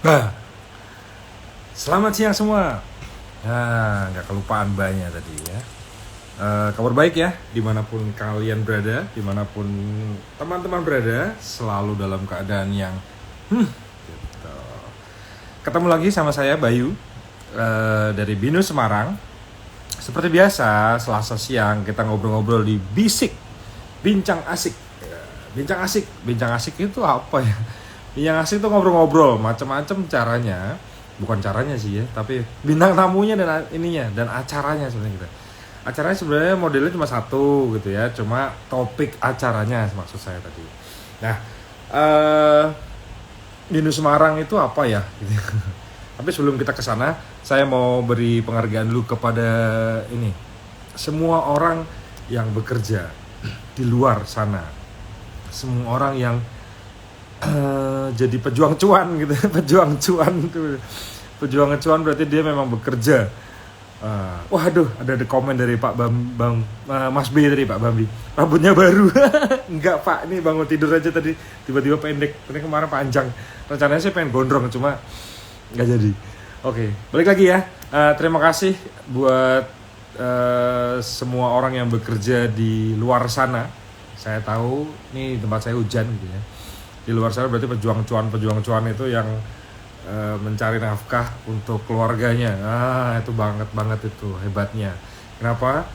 Nah, selamat siang semua. Nah, nggak kelupaan banyak tadi ya. Kabar baik ya, dimanapun kalian berada, dimanapun teman-teman berada, selalu dalam keadaan yang gitu. Ketemu lagi sama saya Bayu dari Binus Semarang. Seperti biasa, Selasa siang kita ngobrol-ngobrol di Bisik, Bincang Asik. Bincang asik itu apa ya? Bincang asik itu ngobrol-ngobrol, macam-macam caranya. Bukan caranya sih ya, tapi bintang tamunya dan ininya dan acaranya sebenarnya gitu. Acaranya sebenarnya modelnya cuma satu gitu ya, cuma topik acaranya maksud saya tadi. Nah, Binus Semarang itu apa ya? Gitu. Tapi sebelum kita ke sana, saya mau beri penghargaan dulu kepada ini semua orang yang bekerja di luar sana, semua orang yang jadi pejuang cuan gitu. Pejuang cuan tuh, pejuang cuan berarti dia memang bekerja. Waduh, ada komen dari Pak Mas B tadi, Pak Bambi, rambutnya baru. Enggak Pak, ini bangun tidur aja tadi tiba-tiba pendek. Ini kemarin panjang, rencananya sih pengen gondrong cuma nggak jadi. Oke, balik lagi ya. Terima kasih buat semua orang yang bekerja di luar sana. Saya tahu nih tempat saya hujan gitu ya. Di luar sana berarti pejuang cuan itu yang mencari nafkah untuk keluarganya. Itu banget itu hebatnya. Kenapa?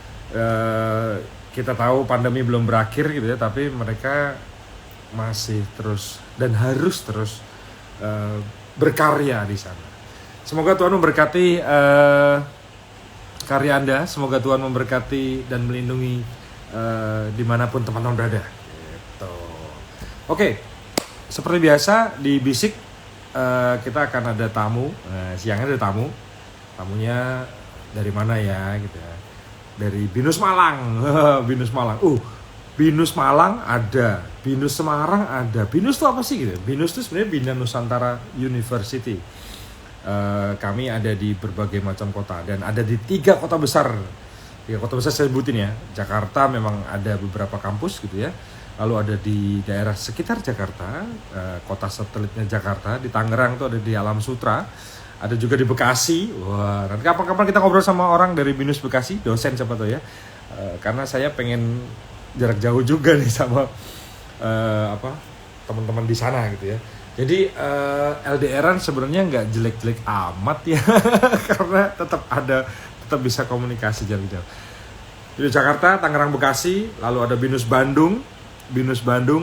Kita tahu pandemi belum berakhir gitu ya, tapi mereka masih terus dan harus terus berkarya di sana. Semoga Tuhan memberkati karya Anda. Semoga Tuhan memberkati dan melindungi dimanapun teman-teman berada. Gitu. Oke. Seperti biasa di Bisik kita akan ada tamu. Siangnya ada tamu. Tamunya dari mana ya gitu ya. Dari Binus Malang. Binus Malang. Binus Malang ada, Binus Semarang ada. Binus itu apa sih gitu? Binus itu sebenarnya Bina Nusantara University. Kami ada di berbagai macam kota dan ada di 3 kota besar. 3 kota besar saya sebutin ya. Jakarta memang ada beberapa kampus gitu ya. Lalu ada di daerah sekitar Jakarta, kota satelitnya Jakarta, di Tangerang tuh ada di Alam Sutra, ada juga di Bekasi. Wah, nanti kapan-kapan kita ngobrol sama orang dari Binus Bekasi, dosen siapa tuh ya, karena saya pengen jarak jauh juga nih sama teman-teman di sana gitu ya. Jadi LDRan sebenarnya nggak jelek-jelek amat ya, karena tetap bisa komunikasi jarak jauh. Di Jakarta, Tangerang, Bekasi, lalu ada Binus Bandung,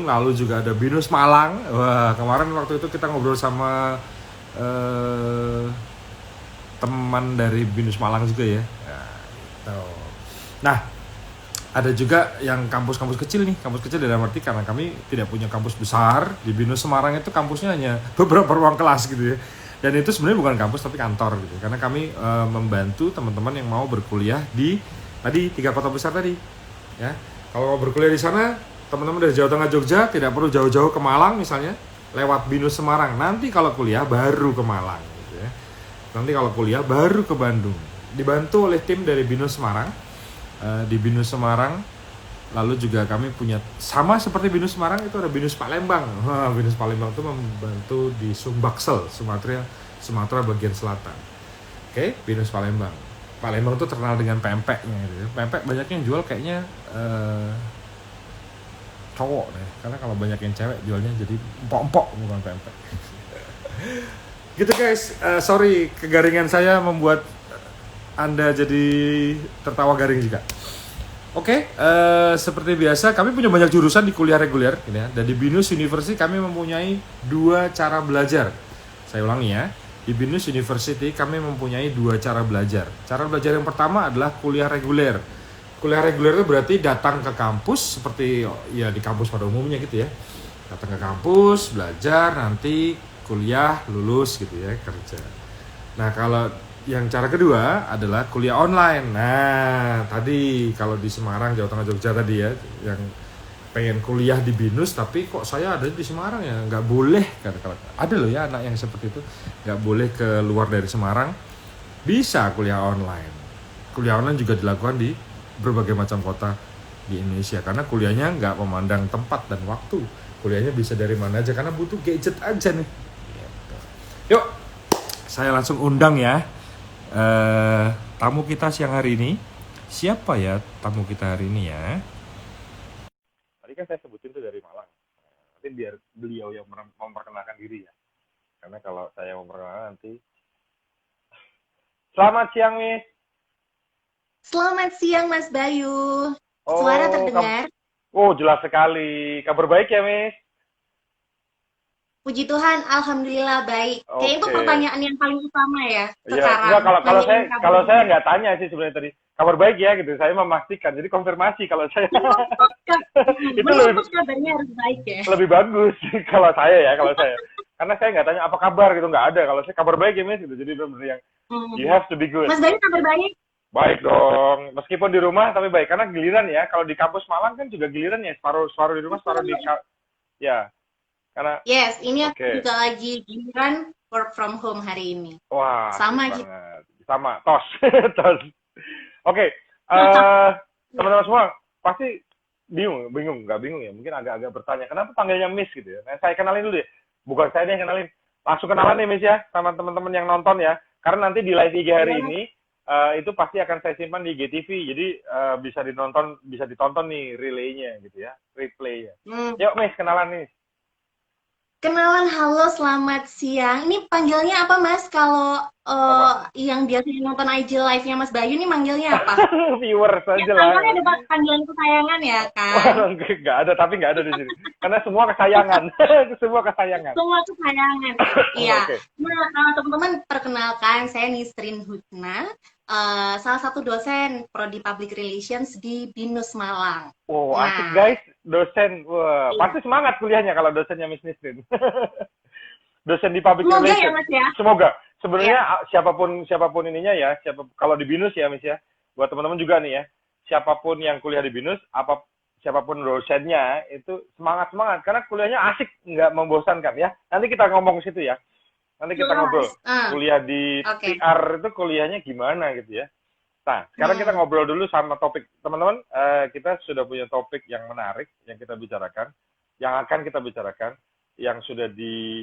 lalu juga ada Binus Malang. Wah, kemarin waktu itu kita ngobrol sama teman dari Binus Malang juga ya. Nah, ada juga yang kampus-kampus kecil nih. Kampus kecil dalam arti karena kami tidak punya kampus besar. Di Binus Semarang itu kampusnya hanya beberapa ruang kelas gitu ya. Dan itu sebenarnya bukan kampus tapi kantor gitu. Karena kami membantu teman-teman yang mau berkuliah di tadi 3 kota besar tadi. Ya, kalau mau berkuliah di sana, teman-teman dari Jawa Tengah Jogja tidak perlu jauh-jauh ke Malang misalnya, lewat Binus Semarang. Nanti kalau kuliah baru ke Malang gitu ya. Nanti kalau kuliah baru ke Bandung. Dibantu oleh tim dari Binus Semarang. Di Binus Semarang, lalu juga kami punya sama seperti Binus Semarang itu ada Binus Palembang. Binus Palembang itu membantu di Sumbaksel, Sumatera bagian selatan. Oke, Binus Palembang. Palembang itu terkenal dengan pempeknya gitu ya. Pempek banyak yang jual kayaknya cowok deh, karena kalau banyak yang cewek jualnya jadi empok-empok bukan pempek. Gitu guys, sorry kegaringan saya membuat Anda jadi tertawa garing juga. Oke, seperti biasa kami punya banyak jurusan di kuliah reguler gitu ya. Dan di Binus University kami mempunyai 2 cara belajar. Saya ulangi ya, di Binus University kami mempunyai 2 cara belajar. Cara belajar yang pertama adalah kuliah reguler. Kuliah reguler itu berarti datang ke kampus seperti ya di kampus pada umumnya gitu ya. Datang ke kampus, belajar, nanti kuliah, lulus gitu ya, kerja. Nah, kalau yang cara kedua adalah kuliah online. Nah, tadi kalau di Semarang, Jawa Tengah, Jogja tadi ya, yang pengen kuliah di Binus tapi kok saya ada di Semarang ya, nggak boleh. Ada loh ya anak yang seperti itu, nggak boleh keluar dari Semarang, bisa kuliah online. Kuliah online juga dilakukan di berbagai macam kota di Indonesia karena kuliahnya nggak memandang tempat dan waktu. Kuliahnya bisa dari mana aja karena butuh gadget aja nih. Yuk, saya langsung undang ya tamu kita siang hari ini. Siapa ya tamu kita hari ini ya? Tadi kan saya sebutin tuh dari Malang. Nanti biar beliau yang memperkenalkan diri ya. Karena kalau saya memperkenalkan nanti. Selamat siang, Miss. Selamat siang Mas Bayu. Suara Oh, terdengar? jelas sekali. Kabar baik ya, Miss? Puji Tuhan, Alhamdulillah baik. Kayaknya itu Oke. pertanyaan yang paling utama ya Iya, enggak sekarang. kalau saya Nanyain kabar kalau saya baik. nggak tanya sih sebenarnya tadi. Kabar baik ya gitu. Saya memastikan. Jadi konfirmasi kalau saya. Menuntut, Itu menuntut kabarnya harus baik ya. lebih bagus kalau saya. Karena saya nggak tanya apa kabar gitu, nggak ada. Kalau saya kabar baik ya, Miss gitu. Jadi benar-benar yang you Hmm. have to be good. Mas Bayu kabar baik? Baik dong. Meskipun di rumah tapi baik karena giliran ya. Kalau di kampus Malang kan juga giliran ya. Separuh di rumah, separuh ya. Karena Yes, ini aku oke. juga lagi giliran work from home hari ini. Wah, asik Sama gitu. banget. Sama, tos. Tos. Oke, eh teman-teman semua pasti nggak bingung ya. Mungkin agak-agak bertanya, kenapa panggilnya Miss gitu ya. Nah, saya kenalin dulu ya. Bukan saya yang kenalin. Langsung kenalan nih Miss ya, sama teman-teman yang nonton ya. Karena nanti di live IG hari Ya. ini, itu pasti akan saya simpan di GTV. Jadi bisa ditonton nih relaynya gitu ya, replaynya. Hmm. Yuk Miss, kenalan nih. Kenalan, halo, selamat siang. Ini panggilnya apa, Mas? Kalau Apa? yang biasanya nonton IG live-nya Mas Bayu, ini manggilnya apa? Viewers Ya, aja lah. kantornya ada panggilan kesayangan ya kan? Wah, nggak ada, tapi nggak ada di sini. Karena semua kesayangan. Semua kesayangan. Semua kesayangan. Iya. Oke. Nah, teman-teman perkenalkan, saya Nisrin Hutna, salah satu dosen Prodi Public Relations di BINUS Malang. Wow, asik Nah, guys. Dosen. Wah, iya. pasti semangat kuliahnya kalau dosennya Miss Nisrin. Dosen di public Semoga ya relation. Mas ya. Semoga. Iya. Sebenarnya siapapun ininya ya, kalau di BINUS ya Miss ya. Buat teman-teman juga nih ya. Siapapun yang kuliah di BINUS, siapapun dosennya itu semangat karena kuliahnya asik, nggak membosankan ya. Nanti kita ngomong ke situ ya. Nanti kita ngobrol. Jelas. Kuliah di Oke. PR itu kuliahnya gimana gitu ya. Nah, sekarang kita Hmm. ngobrol dulu sama topik. Teman-teman, kita sudah punya topik yang menarik yang kita bicarakan, yang akan kita bicarakan, yang sudah di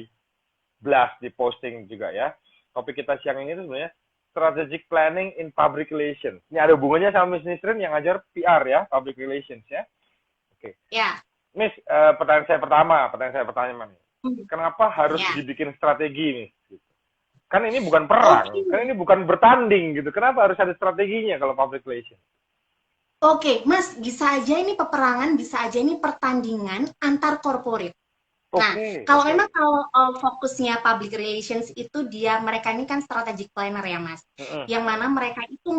blast, di posting juga ya. Topik kita siang ini itu sebenarnya strategic planning in public relations. Ini ada hubungannya sama Miss Nisrin yang ngajar PR ya, public relations ya. Oke. Ya. Miss, pertanyaan saya pertama nih. Hmm. Kenapa harus Ya. dibikin strategi nih? Kan ini bukan perang, Oke. kan ini bukan bertanding gitu. Kenapa harus ada strateginya kalau public relations? Oke, Mas, bisa aja ini peperangan, bisa aja ini pertandingan antar korporat. Nah, Oke, kalau oke. memang kalau fokusnya public relations itu mereka ini kan strategic planner ya, Mas. Mm-mm. Yang mana mereka itu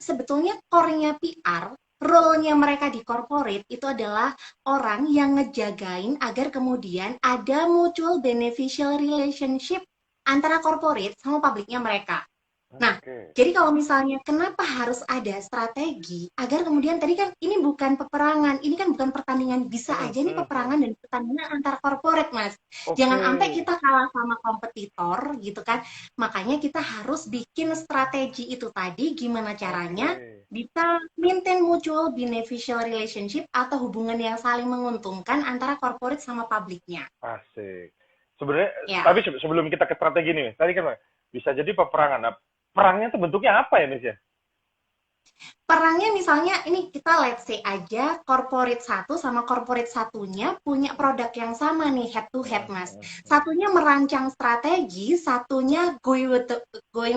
sebetulnya core-nya PR, role-nya mereka di corporate itu adalah orang yang ngejagain agar kemudian ada mutual beneficial relationship antara corporate sama publiknya mereka. Nah, Oke. jadi kalau misalnya kenapa harus ada strategi agar kemudian tadi kan ini bukan peperangan, ini kan bukan pertandingan, bisa Mm, aja nih mm, mm. peperangan dan pertandingan antar corporate, Mas. Jangan Oke. sampai kita kalah sama kompetitor gitu kan. Makanya kita harus bikin strategi itu tadi gimana caranya Oke. bisa maintain mutual beneficial relationship atau hubungan yang saling menguntungkan antara corporate sama publiknya. Asik. Sebenarnya, Ya. tapi sebelum kita ke strategi nih, tadi kan bisa jadi peperangan. Nah, perangnya tuh bentuknya apa ya, Miss ya? Perangnya misalnya ini kita let's say aja corporate satu sama corporate satunya punya produk yang sama nih head to head, Mm, Mas. mm, mm. Satunya merancang strategi, satunya going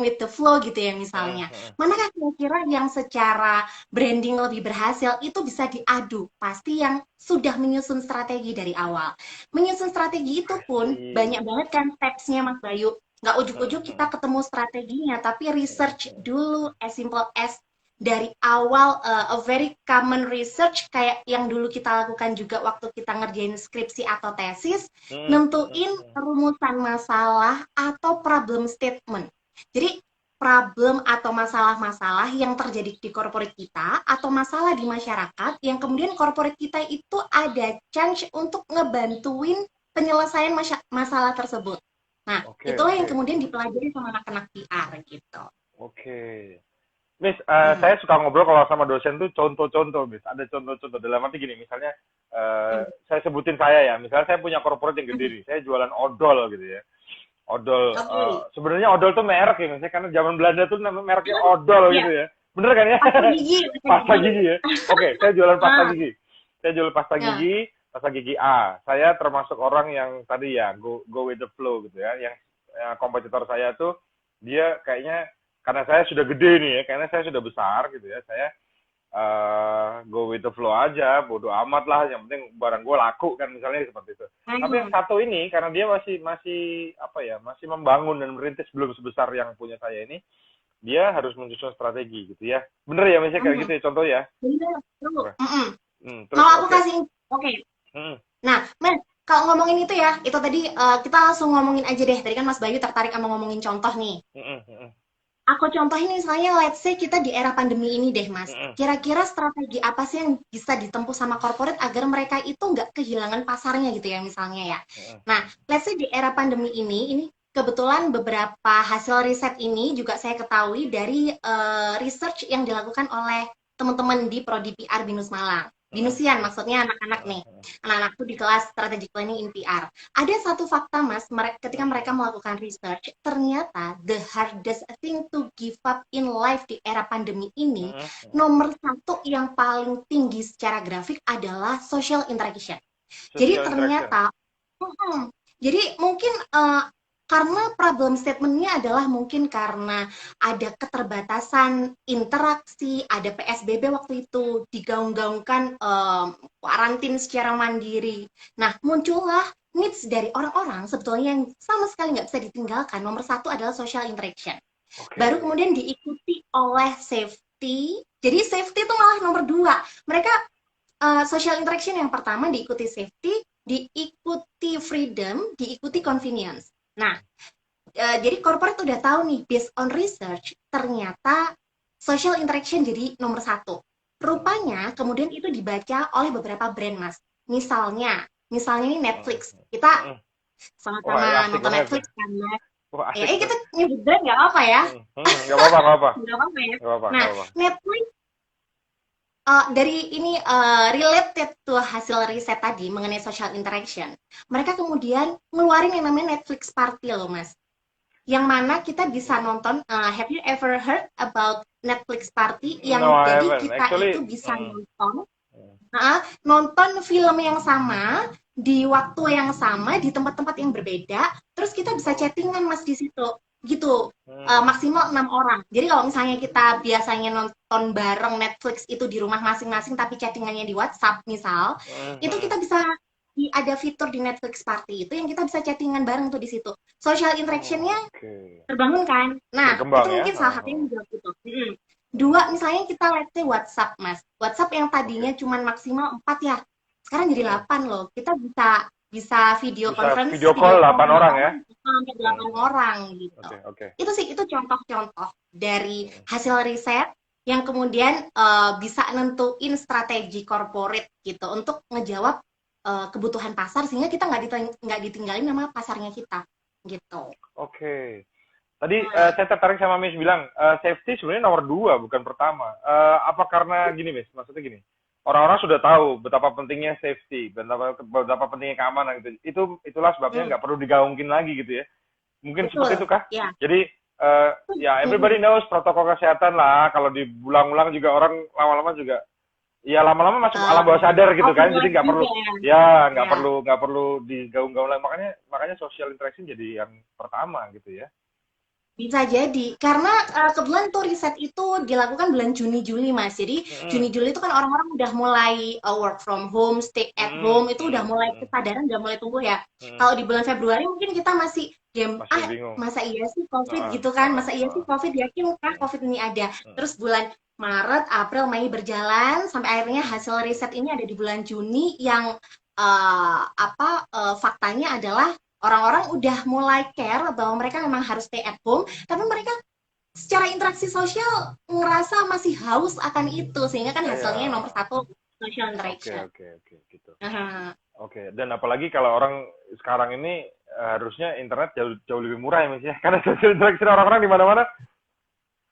with the flow gitu ya Mm, misalnya. mm. Manakah kira-kira yang secara branding lebih berhasil itu bisa diadu? Pasti yang sudah menyusun strategi dari awal. Menyusun strategi itu pun Asik. banyak banget kan stepsnya Mas Bayu. Nggak Mm, ujuk-ujuk mm, kita ketemu strateginya, tapi mm, research mm. dulu as simple as dari awal a very common research kayak yang dulu kita lakukan juga waktu kita ngerjain skripsi atau tesis, Mm, mm, nentuin mm. rumusan masalah atau problem statement. Jadi problem atau masalah-masalah yang terjadi di corporate kita atau masalah di masyarakat yang kemudian corporate kita itu ada chance untuk ngebantuin penyelesaian masalah tersebut. Nah, Oke, itulah yang oke. kemudian dipelajari sama anak-anak PR gitu. Oke. Miss, Hmm. saya suka ngobrol kalau sama dosen tuh contoh-contoh, Miss. Ada contoh-contoh. Dalam arti gini, misalnya, Hmm. saya sebutin saya ya. Misalnya saya punya corporate yang gede Hmm. nih. Saya jualan odol gitu ya. Odol. Oke. Sebenarnya odol tuh merek ya, misalnya karena zaman Belanda tuh nama mereknya odol Iya, gitu ya. Bener kan ya? pasta gigi, pasta Pasta gigi. gigi ya. Oke, saya jualan pasta Ah, gigi. Saya jual ya. pasta gigi A. Saya termasuk orang yang tadi ya go with the flow gitu ya. Yang kompetitor saya tuh dia kayaknya karena saya sudah gede nih ya, karena saya sudah besar gitu ya. Saya go with the flow aja, bodo amat lah, yang penting barang gue laku kan misalnya seperti itu. Tapi yang Hmm. satu ini karena dia masih masih apa ya, masih membangun dan merintis belum sebesar yang punya saya ini, dia harus menyusun strategi gitu ya. Bener ya misalnya kayak Hmm. gitu ya contoh ya. Bener, tuh. Oke. Terus Kalau aku oke. kasih, oke. Hmm, Nah, Mas, kalau ngomongin itu ya, itu tadi kita langsung ngomongin aja deh. Tadi kan Mas Bayu tertarik sama ngomongin contoh nih. hmm, hmm, Aku contohin misalnya, let's say kita di era pandemi ini deh, Mas. hmm, Kira-kira strategi apa sih yang bisa ditempuh sama corporate agar mereka itu nggak kehilangan pasarnya gitu ya, misalnya ya. hmm, Nah, let's say di era pandemi ini kebetulan beberapa hasil riset ini juga saya ketahui dari research yang dilakukan oleh teman-teman di Prodi PR Binus Malang. hmm, Binusian maksudnya anak-anak nih. Anak-anakku di kelas Strategic Planning in PR. Ada satu fakta, Mas, ketika mereka melakukan research, ternyata the hardest thing to give up in life di era pandemi ini, nomor satu yang paling tinggi secara grafik adalah social interaction. Jadi social interaction. ternyata, jadi mungkin karena problem statementnya adalah mungkin karena ada keterbatasan interaksi, ada PSBB waktu itu digaung-gaungkan karantin secara mandiri. Nah, muncullah needs dari orang-orang sebetulnya yang sama sekali nggak bisa ditinggalkan. Nomor satu adalah social interaction. Oke. Baru kemudian diikuti oleh safety. Jadi safety itu malah nomor dua. Mereka social interaction yang pertama diikuti safety, diikuti freedom, diikuti convenience. Nah, jadi corporate udah tahu nih, based on research, ternyata social interaction jadi nomor satu. Rupanya kemudian itu dibaca oleh beberapa brand, Mas. Misalnya ini Netflix. Kita Wah, sama-sama asik nonton banget. Netflix kan, Mas. Wah, Ya, asik kita banget. nyebut brand nggak apa ya. Nggak apa-apa, nggak apa-apa. Nggak apa-apa ya. Nggak apa-apa, Nah, nggak apa-apa. Netflix dari ini related to hasil riset tadi mengenai social interaction, mereka kemudian ngeluarin yang namanya Netflix Party loh, Mas. Yang mana kita bisa nonton, have you ever heard about Netflix Party? Yang No, I jadi haven't. kita Actually, itu bisa nonton film yang sama, di waktu yang sama, di tempat-tempat yang berbeda, terus kita bisa chattingan, Mas, di situ. Gitu. Maksimal 6 orang. Jadi kalau misalnya kita biasanya nonton bareng Netflix itu di rumah masing-masing tapi chattingannya di WhatsApp misal, itu kita bisa ada fitur di Netflix Party itu yang kita bisa chattingan bareng tuh di situ. Social interaction-nya terbangun kan? Nah, Berkembang itu ya. mungkin salah satunya menjawab itu. Dua, misalnya kita let's say WhatsApp, Mas. WhatsApp yang tadinya cuma maksimal 4 ya, sekarang jadi 8 loh. Kita bisa video Bisa conference, video call 8 orang ya. sampai 8 orang gitu. Oke. Itu contoh-contoh dari hasil riset yang kemudian bisa nentuin strategi corporate gitu untuk ngejawab kebutuhan pasar sehingga kita nggak ditinggalin sama pasarnya kita gitu. Oke. Tadi saya tertarik sama Miss bilang safety sebenarnya nomor 2 bukan pertama. Apa karena gini Miss? Maksudnya gini. Orang-orang sudah tahu betapa pentingnya safety, betapa pentingnya keamanan gitu. Itulah sebabnya nggak perlu digaungkin lagi gitu ya. Mungkin Betul. seperti itu kah? Ya. Jadi ya everybody knows protokol kesehatan lah. Kalau diulang-ulang juga orang lama-lama juga ya lama-lama masuk alam bawah sadar gitu kan. Jadi nggak perlu nggak perlu digaung-gaung lagi. Makanya social interaction jadi yang pertama gitu ya. Bisa jadi, karena kebetulan tuh riset itu dilakukan bulan Juni-Juli, Mas. Jadi Juni-Juli itu kan orang-orang udah mulai work from home, stay at home, itu udah mulai kesadaran, udah mulai tumbuh ya. Kalau di bulan Februari mungkin kita masih game, masa iya sih COVID gitu kan, masa iya sih COVID, yakinkah COVID ini ada. Terus bulan Maret, April, Mei berjalan, sampai akhirnya hasil riset ini ada di bulan Juni yang faktanya adalah orang-orang udah mulai care bahwa mereka memang harus stay at home, tapi mereka secara interaksi sosial ngerasa masih haus akan itu, sehingga kan hasilnya nomor satu social interaction. Oke, gitu. Oke, dan apalagi kalau orang sekarang ini harusnya internet jauh lebih murah ya Mas ya, karena social interaction orang-orang di mana-mana.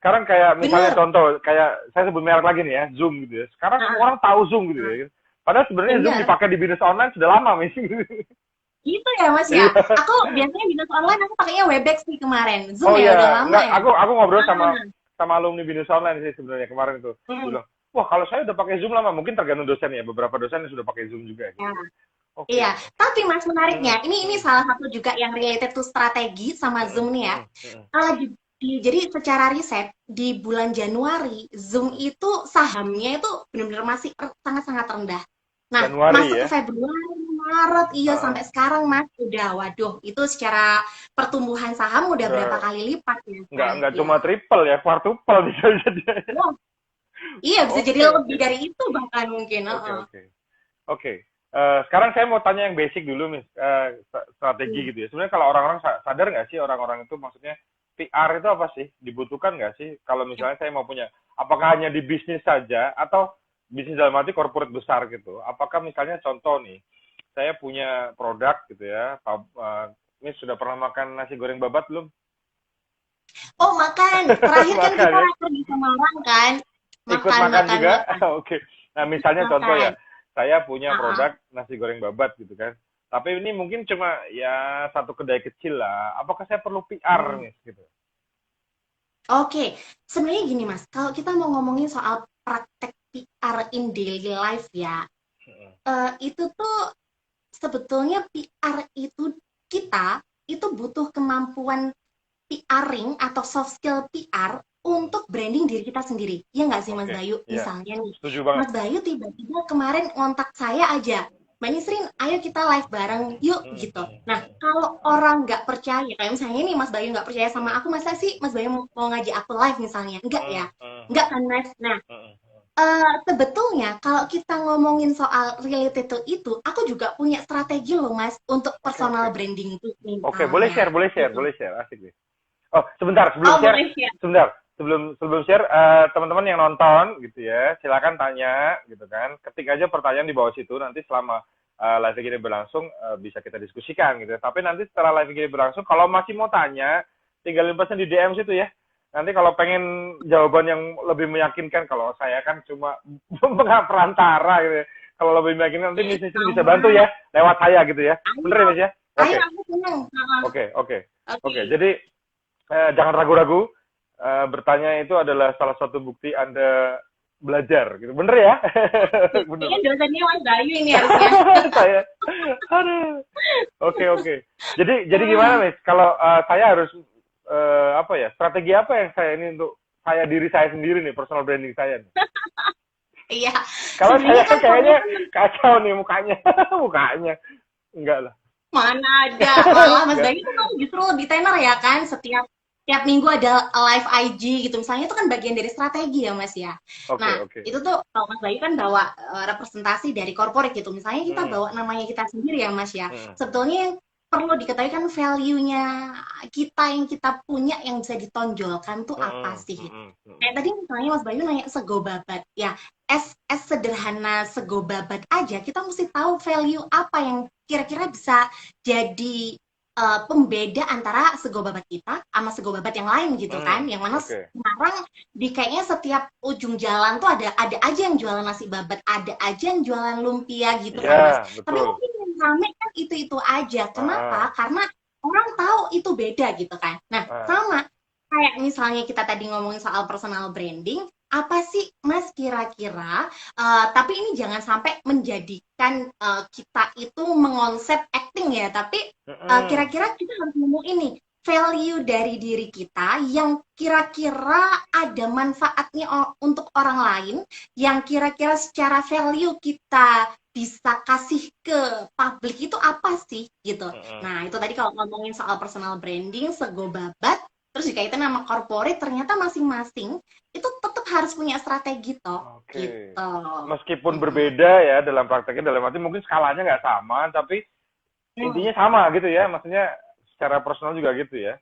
Sekarang kayak misalnya contoh, kayak saya sebut merek lagi nih ya, Zoom gitu ya. Sekarang orang tahu Zoom gitu ya. Padahal sebenarnya Zoom dipakai di bisnis online sudah lama Mas. Gitu ya Mas ya. Aku biasanya binus online aku pakainya Webex nih kemarin. Zoom Oh ya udah iya, lama enggak, ya. aku ngobrol sama Ah, alumni Binus Online sih sebenarnya kemarin itu. Dia mm, bilang, wah kalau saya udah pakai Zoom lama, mungkin tergantung dosen ya. Beberapa dosen yang sudah pakai Zoom juga ya. gitu. Iya, Oke. tapi Mas menariknya, Hmm, ini hmm, salah satu juga yang related to strategi sama hmm, Zoom nih ya. hmm, hmm, Kalau jadi secara riset di bulan Januari Zoom hmm. itu sahamnya itu benar-benar masih sangat-sangat rendah. Nah, Januari masuk ke ya. Februari, Maret, iya Heeh. sampai sekarang Mas udah, waduh, itu secara pertumbuhan saham udah berapa Udah kali lipat ya kan? nggak Ya, cuma triple ya, quadruple bisa jadi. wah, iya bisa jadi Oke, lebih oke. dari itu bahkan mungkin. Oke, Heeh. oke. Oke. Sekarang saya mau tanya yang basic dulu, Miss. Strategi Hmm. gitu ya. Sebenarnya kalau orang-orang sadar nggak sih orang-orang itu maksudnya PR itu apa sih? Dibutuhkan nggak sih? Kalau misalnya saya mau punya, apakah hanya di bisnis saja atau bisnis dalam arti corporate besar gitu? Apakah misalnya contoh nih, saya punya produk gitu ya, Miss sudah pernah makan nasi goreng babat belum? Oh, makan. Terakhir kan Makan kita ya? pergi ke Malang kan. Ikut Makan, makan makan, juga? makan. Oke. Nah, misalnya contoh Makan. ya, saya punya Ah, ah. produk nasi goreng babat gitu kan. Tapi ini mungkin cuma ya satu kedai kecil lah. Apakah saya perlu PR Hmm. nih gitu? Oke, sebenarnya gini Mas, kalau kita mau ngomongin soal praktek PR in daily life ya, itu tuh sebetulnya PR itu kita itu butuh kemampuan PRing atau soft skill PR untuk branding diri kita sendiri. Ya nggak sih Mas Oke, Bayu? iya. Misalnya nih, Setuju banget. Mas Bayu tiba-tiba kemarin ngontak saya aja. Mbak Nisrin, ayo kita live bareng yuk gitu. Nah, kalau orang nggak percaya, kayak misalnya nih Mas Bayu nggak percaya sama aku, masa sih Mas Bayu mau ngajak aku live misalnya? Enggak ya? Enggak kan Mas? Nah, sebetulnya kalau kita ngomongin soal related to itu, aku juga punya strategi loh Mas untuk Oke, oke. personal branding itu Oke, boleh misalnya. share, boleh share, Gitu. boleh share. Asik nih. Oh, sebentar, sebelum Oh share, boleh ya. sebentar. Sebelum share, teman-teman yang nonton gitu ya, silakan tanya gitu kan. Ketik aja pertanyaan di bawah situ, nanti selama live ini berlangsung bisa kita diskusikan gitu ya. Tapi nanti setelah live ini berlangsung, kalau masih mau tanya, tinggal pesan di DM situ ya. Nanti kalau pengen jawaban yang lebih meyakinkan, kalau saya kan cuma perantara gitu ya. Kalau lebih meyakinkan nanti Miss Nisrin bisa bantu Sama. ya, lewat saya gitu ya. Bener Ayo, ya Miss ya? ayo Oke, aku seneng. oke, oke. Oke. Oke, jadi jangan ragu-ragu. Bertanya itu adalah salah satu bukti Anda belajar, gitu. Bener ya? Bener. Kayaknya dosennya Mas Bayu ini harusnya. Saya, aduh. Oke, oke. Jadi gimana, Miss? Kalau saya harus apa ya? Strategi apa yang saya ini untuk saya diri saya sendiri nih, personal branding saya nih. Iya, Kalau saya sebenarnya kan perlu kayaknya kan kacau nih mukanya, mukanya. Enggak lah. mana ada. Malah Mas Enggak. Bayu tuh kan justru lebih tenar ya kan, setiap minggu ada live IG gitu. Misalnya itu kan bagian dari strategi ya Mas ya. Oke, Nah, oke. itu tuh kalau Mas Bayu kan bawa representasi dari corporate gitu. Misalnya kita Hmm, bawa namanya kita sendiri ya Mas ya. hmm, Sebetulnya yang perlu diketahui kan value-nya kita yang kita punya yang bisa ditonjolkan tuh apa hmm, sih? hmm, hmm. Kayak tadi misalnya Mas Bayu nanya sego babat. Ya, es sederhana sego babat aja, kita mesti tahu value apa yang kira-kira bisa jadi pembeda antara sego babat kita sama sego babat yang lain gitu Hmm, kan. Yang mana oke. sekarang di kayaknya setiap ujung jalan tuh ada aja yang jualan nasi babat, ada aja yang jualan lumpia gitu kan Mas. Iya, Tapi betul. mungkin yang rame kan itu aja. Ah, Kenapa? Karena orang tahu itu beda gitu kan. Nah, ah. sama kayak misalnya kita tadi ngomongin soal personal branding, apa sih Mas kira-kira, tapi ini jangan sampai menjadikan kita itu mengonsep acting ya, tapi Mm-mm. kira-kira kita harus nemuin nih value dari diri kita yang kira-kira ada manfaatnya untuk orang lain, yang kira-kira secara value kita bisa kasih ke publik itu apa sih gitu. Mm-mm. Nah, itu tadi kalau ngomongin soal personal branding, sego babat, terus dikaitin sama corporate, ternyata masing-masing itu tetap harus punya strategi toh, Oke. gitu. Meskipun Mm-mm. berbeda ya dalam prakteknya, dalam arti mungkin skalanya nggak sama, tapi Hmm. intinya sama gitu ya. Maksudnya secara personal juga gitu ya.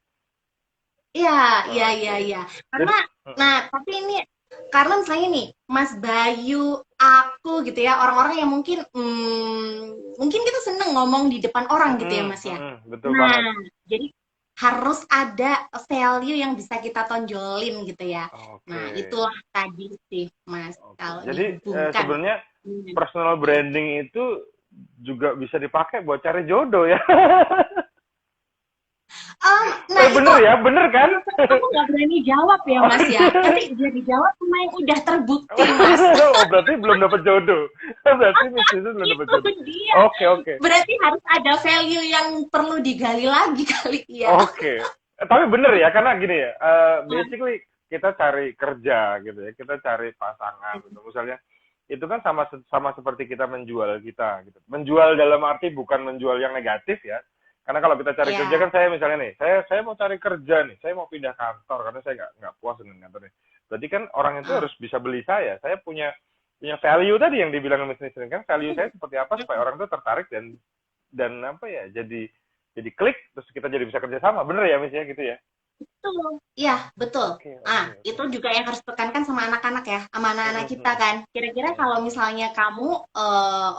Iya, iya, iya, Oke. iya. Jadi, Karena, mm-mm. nah, tapi ini karena misalnya nih, Mas Bayu, aku gitu ya, orang-orang yang mungkin, mungkin kita seneng ngomong di depan orang gitu ya, Mm-mm, Mas ya. mm-mm, betul Nah, banget. jadi harus ada value yang bisa kita tonjolin gitu ya. Oke. Nah, itulah tadi sih, Mas, Oke. kalau Jadi dihubungkan. sebenarnya Hmm. personal branding itu juga bisa dipakai buat cari jodoh ya. Nah itu Bener ya, bener kan? aku nggak berani jawab ya Oh, Mas ya. Nanti dia dijawab sama yang udah terbukti Mas. oh, berarti belum dapat jodoh. Berarti Miss Nisin belum dapat Itu jodoh. dia. Oke, oke. Berarti harus ada value yang perlu digali lagi kali ya. Oke. Tapi bener ya, karena gini ya, basically kita cari kerja gitu ya, kita cari pasangan gitu. Misalnya, itu kan sama seperti kita menjual kita gitu. Menjual dalam arti bukan menjual yang negatif ya. Karena kalau kita cari kerja Iya. kan saya misalnya nih, saya mau cari kerja nih, saya mau pindah kantor karena saya nggak puas dengan kantor nih. Berarti kan orang itu harus bisa beli saya. Saya punya value tadi yang dibilang Miss Nisrin kan, value saya seperti apa supaya orang itu tertarik dan apa ya, jadi klik terus kita jadi bisa kerja sama. Bener ya Miss ya gitu ya? Betul. Iya, betul. Oke, Ah, oke, itu oke. juga yang harus tekankan sama anak-anak ya, sama anak-anak kita Mm-mm. kan. Kira-kira kalau misalnya kamu,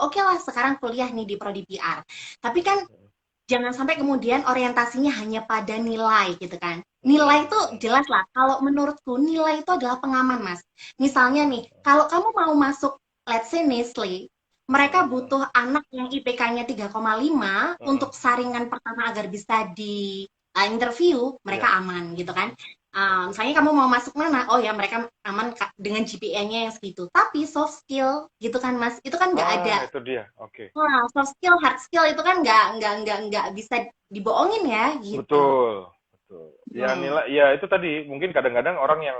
oke lah sekarang kuliah nih di Prodi PR. Tapi kan jangan sampai kemudian orientasinya hanya pada nilai gitu kan. Nilai itu jelas lah. Kalau menurutku nilai itu adalah pengaman, Mas. Misalnya nih, kalau kamu mau masuk, let's say Nestle, mereka butuh anak yang IPK-nya 3,5 untuk saringan pertama agar bisa di interview, mereka Iya. aman gitu kan. Oke. Misalnya kamu mau masuk mana, oh ya mereka aman dengan GPA-nya yang segitu. Tapi soft skill gitu kan Mas, itu kan nggak ada. Itu dia. Oke. Nah, soft skill, hard skill itu kan nggak bisa dibohongin ya gitu. Betul, betul. Ya Hmm. nilai, ya itu tadi mungkin kadang-kadang orang yang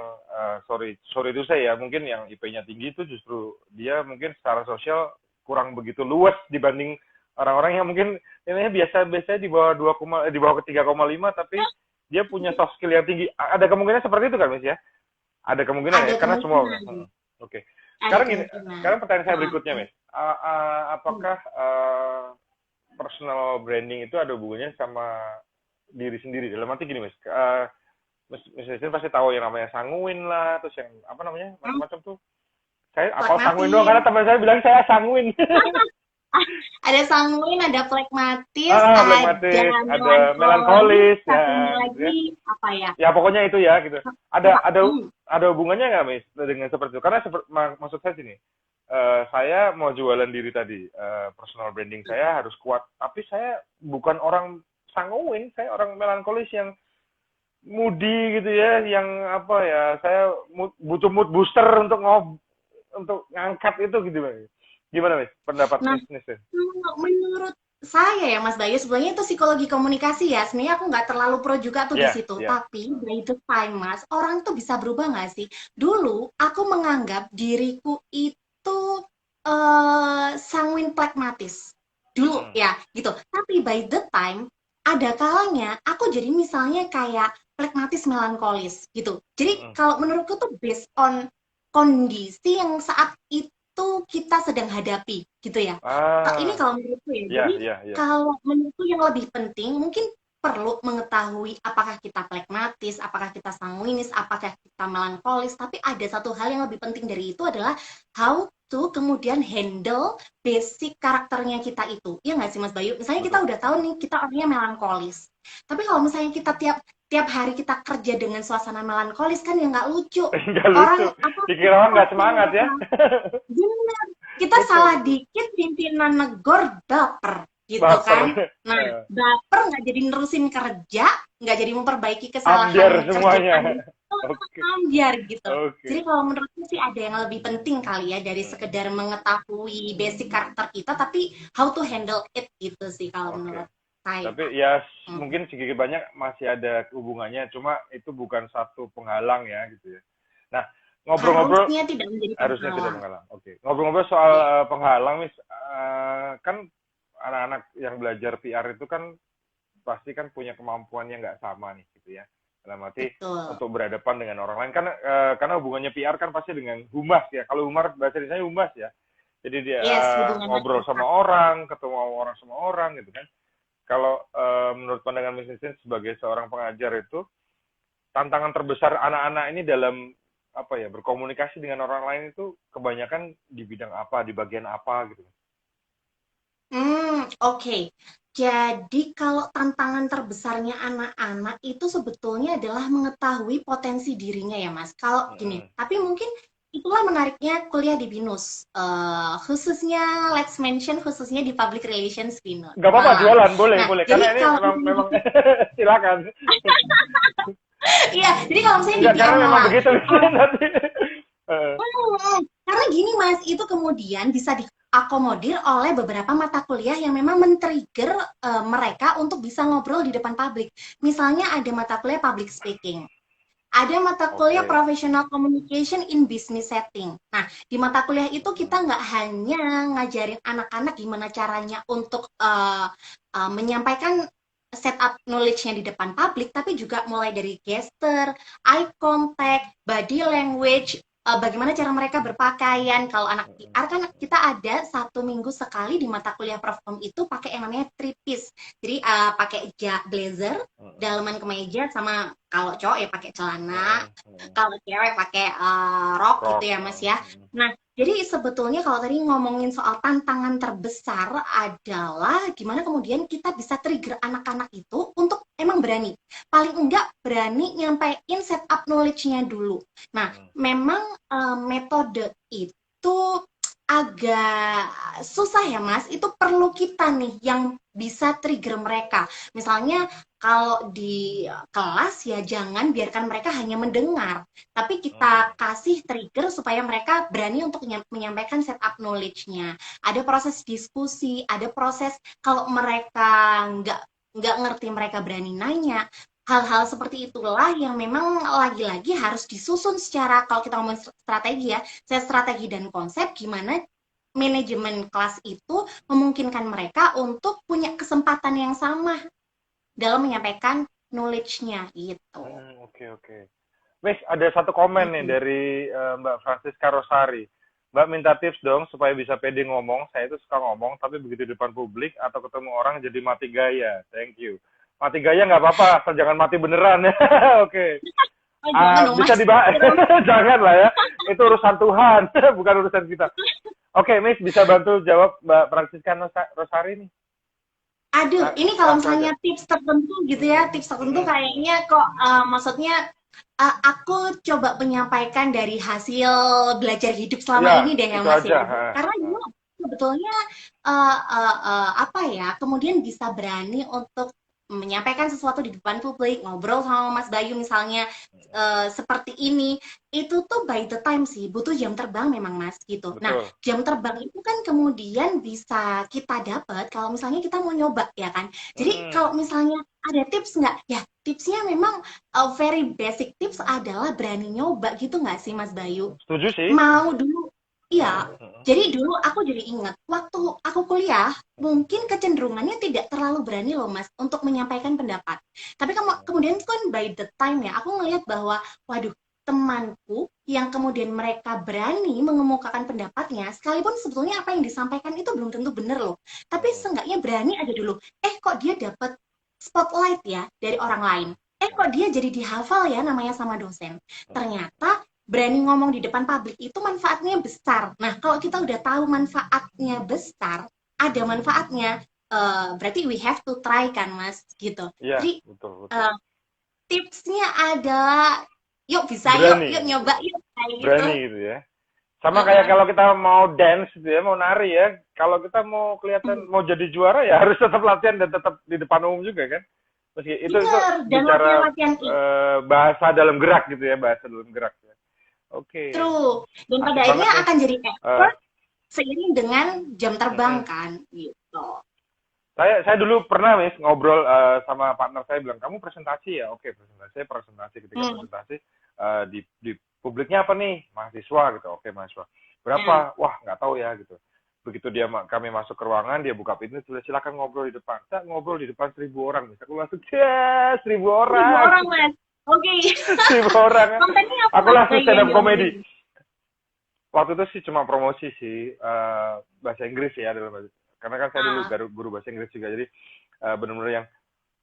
sorry itu saya ya, mungkin yang IP-nya tinggi itu justru dia mungkin secara sosial kurang begitu luas dibanding orang-orang yang mungkin nilainya biasa-biasa di bawah di bawah ke 3,5 tapi dia punya soft skill yang tinggi. Ada kemungkinan seperti itu kan, Miss ya? Ada kemungkinan ya, Ada karena semua. kemungkinan, Oke. ada Sekarang gini, kemungkinan. sekarang pertanyaan saya Nah, berikutnya, Miss. Apakah personal branding itu ada hubungannya sama diri sendiri? Dalam arti gini, Mas. Mas Yasin pasti tahu yang namanya sanguin lah, terus yang apa namanya macam-macam tuh. Saya apal sanguin doang karena pragmatis. teman saya bilang saya sanguin. Ada sanguin, ada flekmatis, ada Flegmatis, ada melankolis, melankolis, satunya ya, gitu ya. lagi apa ya? Ya pokoknya itu ya gitu. Ada ada Hmm, ada hubungannya nggak, Miss, dengan seperti itu? Karena maksud saya sini, saya mau jualan diri tadi, personal branding saya harus kuat. Tapi saya bukan orang sanguin, saya orang melankolis yang moody gitu ya, yang apa ya, saya butuh mood booster untuk ngangkat itu gitu, Mas. Gimana, Miss? Pendapat Nah, Miss Nisin? menurut saya ya Mas Bayu, sebenarnya itu psikologi komunikasi ya. Sebenarnya aku nggak terlalu pro juga tuh di Iya, situ. iya. Tapi by the time Mas, orang tuh bisa berubah nggak sih? Dulu aku menganggap diriku itu sanguin pragmatis. Dulu Mm, ya gitu. Tapi by the time ada kalanya aku jadi misalnya kayak pragmatis melankolis gitu. Jadi mm. kalau menurutku tuh based on kondisi yang saat itu kita sedang hadapi gitu ya. Ini Ah, kalau menurutku ya. iya, Jadi iya, iya. kalau menurutku yang lebih penting mungkin perlu mengetahui apakah kita pragmatis, apakah kita sanguinis, apakah kita melankolis, tapi ada satu hal yang lebih penting dari itu adalah how to kemudian handle basic karakternya kita itu. Iya nggak sih Mas Bayu? Misalnya kita Betul. udah tahu nih kita orangnya melankolis. Tapi kalau misalnya kita tiap tiap hari kita kerja dengan suasana melankolis kan ya nggak lucu. Nggak lucu. Orang apa Dikira orang nggak semangat ya. bener, kita Betul, salah betul. dikit pimpinan negor baper gitu kan. Baper. Nah, baper nggak jadi nerusin kerja, nggak jadi memperbaiki Ambiar kesalahan semuanya. kerjaan itu Oke, ambiar gitu. oke. Jadi kalau menurutku sih ada yang lebih penting kali ya dari Hmm, sekedar mengetahui basic karakter kita, tapi how to handle it gitu sih kalau oke. menurut saya. Tapi ya Hmm. mungkin sedikit banyak masih ada hubungannya, cuma itu bukan satu penghalang ya gitu ya. Nah, ngobrol-ngobrol Harusnya tidak menjadi harusnya tidak penghalang. menghalang. Oke. Ngobrol-ngobrol soal Ya. penghalang, Miss, kan anak-anak yang belajar PR itu kan pasti kan punya kemampuan yang nggak sama nih gitu ya. Dalam arti Betul. untuk berhadapan dengan orang lain karena hubungannya PR kan pasti dengan humas ya. Kalau humas bahasa Indonesia humas ya. Jadi dia Yes, hubungannya ngobrol sama erat. orang, ketemu sama orang gitu kan. Kalau menurut pandangan Miss Nisin sebagai seorang pengajar itu tantangan terbesar anak-anak ini dalam apa ya berkomunikasi dengan orang lain itu kebanyakan di bidang apa, di bagian apa gitu. Oke. Jadi kalau tantangan terbesarnya anak-anak itu sebetulnya adalah mengetahui potensi dirinya ya, Mas. Kalau gini, Mm-mm. tapi mungkin itulah menariknya kuliah di BINUS. Khususnya, let's mention khususnya di Public Relations BINUS Nggak apa-apa, Malang. jualan, boleh, Nah, boleh. jadi Karena ini kalau memang silakan. iya, jadi kalau misalnya di Enggak, karena PR memang Malang, begitu nanti. karena gini Mas, itu kemudian bisa diakomodir oleh beberapa mata kuliah yang memang men-trigger mereka untuk bisa ngobrol di depan publik. Misalnya ada mata kuliah public speaking. Ada mata kuliah Oke. professional communication in business setting. Nah, di mata kuliah itu kita nggak hanya ngajarin anak-anak gimana caranya untuk menyampaikan setup knowledge-nya di depan publik, tapi juga mulai dari gesture, eye contact, body language, bagaimana cara mereka berpakaian. Kalau anak PR kan kita ada 1 minggu sekali di mata kuliah Profkom itu pakai yang namanya three piece. Jadi pakai blazer, dalaman kemeja, sama kalau cowok ya pakai celana, kalau cewek pakai rok gitu Crop. ya Mas ya. Nah, jadi sebetulnya kalau tadi ngomongin soal tantangan terbesar adalah gimana kemudian kita bisa trigger anak-anak itu untuk emang berani. Paling enggak berani nyampein setup knowledge-nya dulu. Nah, memang metode itu agak susah ya Mas, itu perlu kita nih yang bisa trigger mereka. Misalnya kalau di kelas ya jangan biarkan mereka hanya mendengar, tapi kita kasih trigger supaya mereka berani untuk menyampaikan setup knowledge-nya. Ada proses diskusi, ada proses kalau mereka nggak ngerti mereka berani nanya. Hal-hal seperti itulah yang memang lagi-lagi harus disusun secara, kalau kita ngomong strategi ya, strategi dan konsep gimana manajemen kelas itu memungkinkan mereka untuk punya kesempatan yang sama dalam menyampaikan knowledge-nya gitu. Oke. Wes, ada satu komen nih dari Mbak Francisca Rosari. Mbak minta tips dong supaya bisa pede ngomong. Saya itu suka ngomong, tapi begitu di depan publik atau ketemu orang jadi mati gaya. Thank you. Mati gaya nggak apa-apa, asal jangan mati beneran. Oke. Oh, jangan dong, Bisa Mas. dibahas. Jangan lah ya. Itu urusan Tuhan, bukan urusan kita. Oke, Miss, bisa bantu jawab Mbak Francisca Rosari nih? Aduh, ini kalau Langsung misalnya aja. tips tertentu gitu ya, tips tertentu kayaknya kok maksudnya aku coba menyampaikan dari hasil belajar hidup selama Iya, ini deh ya itu Mas aja. ya. Karena dulu sebetulnya apa ya, kemudian bisa berani untuk menyampaikan sesuatu di depan publik, ngobrol sama Mas Bayu misalnya seperti ini, itu tuh by the time sih, butuh jam terbang memang Mas gitu. Nah, Betul. jam terbang itu kan kemudian bisa kita dapat kalau misalnya kita mau nyoba ya kan. Jadi kalau misalnya ada tips nggak? Ya tipsnya memang very basic tips adalah berani nyoba gitu nggak sih Mas Bayu? Setuju sih. Mau dulu, iya. Jadi dulu aku jadi ingat, waktu aku kuliah, mungkin kecenderungannya tidak terlalu berani loh Mas untuk menyampaikan pendapat. Tapi kemudian kan by the time ya, aku ngelihat bahwa, waduh, temanku yang kemudian mereka berani mengemukakan pendapatnya, sekalipun sebetulnya apa yang disampaikan itu belum tentu benar loh. Tapi seenggaknya berani aja dulu. Kok dia dapat spotlight ya dari orang lain. Kok dia jadi dihafal ya namanya sama dosen. Ternyata berani ngomong di depan publik itu manfaatnya besar. Nah, kalau kita udah tahu manfaatnya besar, ada manfaatnya, berarti we have to try kan, Mas, gitu. Iya, Jadi betul. tipsnya adalah, yuk bisa, Berani. yuk nyoba, yuk kayak gitu. Berani gitu ya. Sama kayak kalau kita mau dance gitu ya, mau nari ya. Kalau kita mau kelihatan mau jadi juara ya harus tetap latihan dan tetap di depan umum juga kan. Meski itu Dan bicara latihan bahasa dalam gerak gitu ya, bahasa dalam gerak ya. Oke. true. Dan pada Asik akhirnya banget, akan jadi expert seiring dengan jam terbang kan, gitu. Saya dulu pernah ngobrol sama partner saya bilang kamu presentasi ya, oke presentasi ketika presentasi di publiknya apa nih mahasiswa gitu, oke mahasiswa berapa, wah nggak tahu ya gitu. Begitu kami masuk ke ruangan dia buka pintu sudah silakan ngobrol di depan. Saya ngobrol di depan 1.000 orang, aku langsung 1.000 orang. 1.000 orang Mas, oke. 1.000 orang. Kontennya apa? Aku langsung stand up comedy. Waktu itu sih cuma promosi sih bahasa Inggris ya karena kan saya dulu guru bahasa Inggris juga, jadi benar-benar yang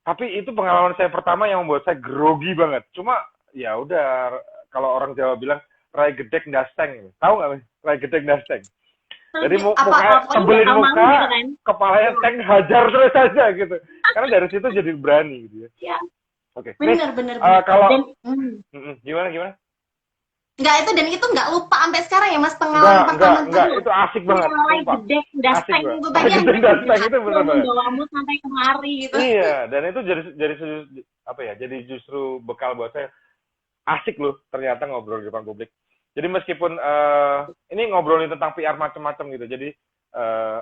tapi itu pengalaman saya pertama yang membuat saya grogi banget. Cuma ya udah kalau orang Jawa bilang rai gedek ndasteng, tahu nggak rai gedek ndasteng? Jadi muka tebelin muka, gitu kan? Kepalanya tank hajar terus saja gitu. Karena dari situ jadi berani gitu ya. Ya. Oke. Benar. Kalau gimana? Nggak itu, dan itu nggak lupa sampai sekarang ya Mas, pengalaman pertama Enggak, tuh itu asik banget, mulai sumpah. gede Asik dasteng banget. itu tadi yang Gede Dasteng itu berhasil bener banget. membawamu sampai kemari gitu. Iya, dan itu apa ya? Jadi justru bekal buat saya. Asik loh ternyata ngobrol di depan publik. Jadi meskipun ini ngobrolin tentang PR macam-macam gitu. Jadi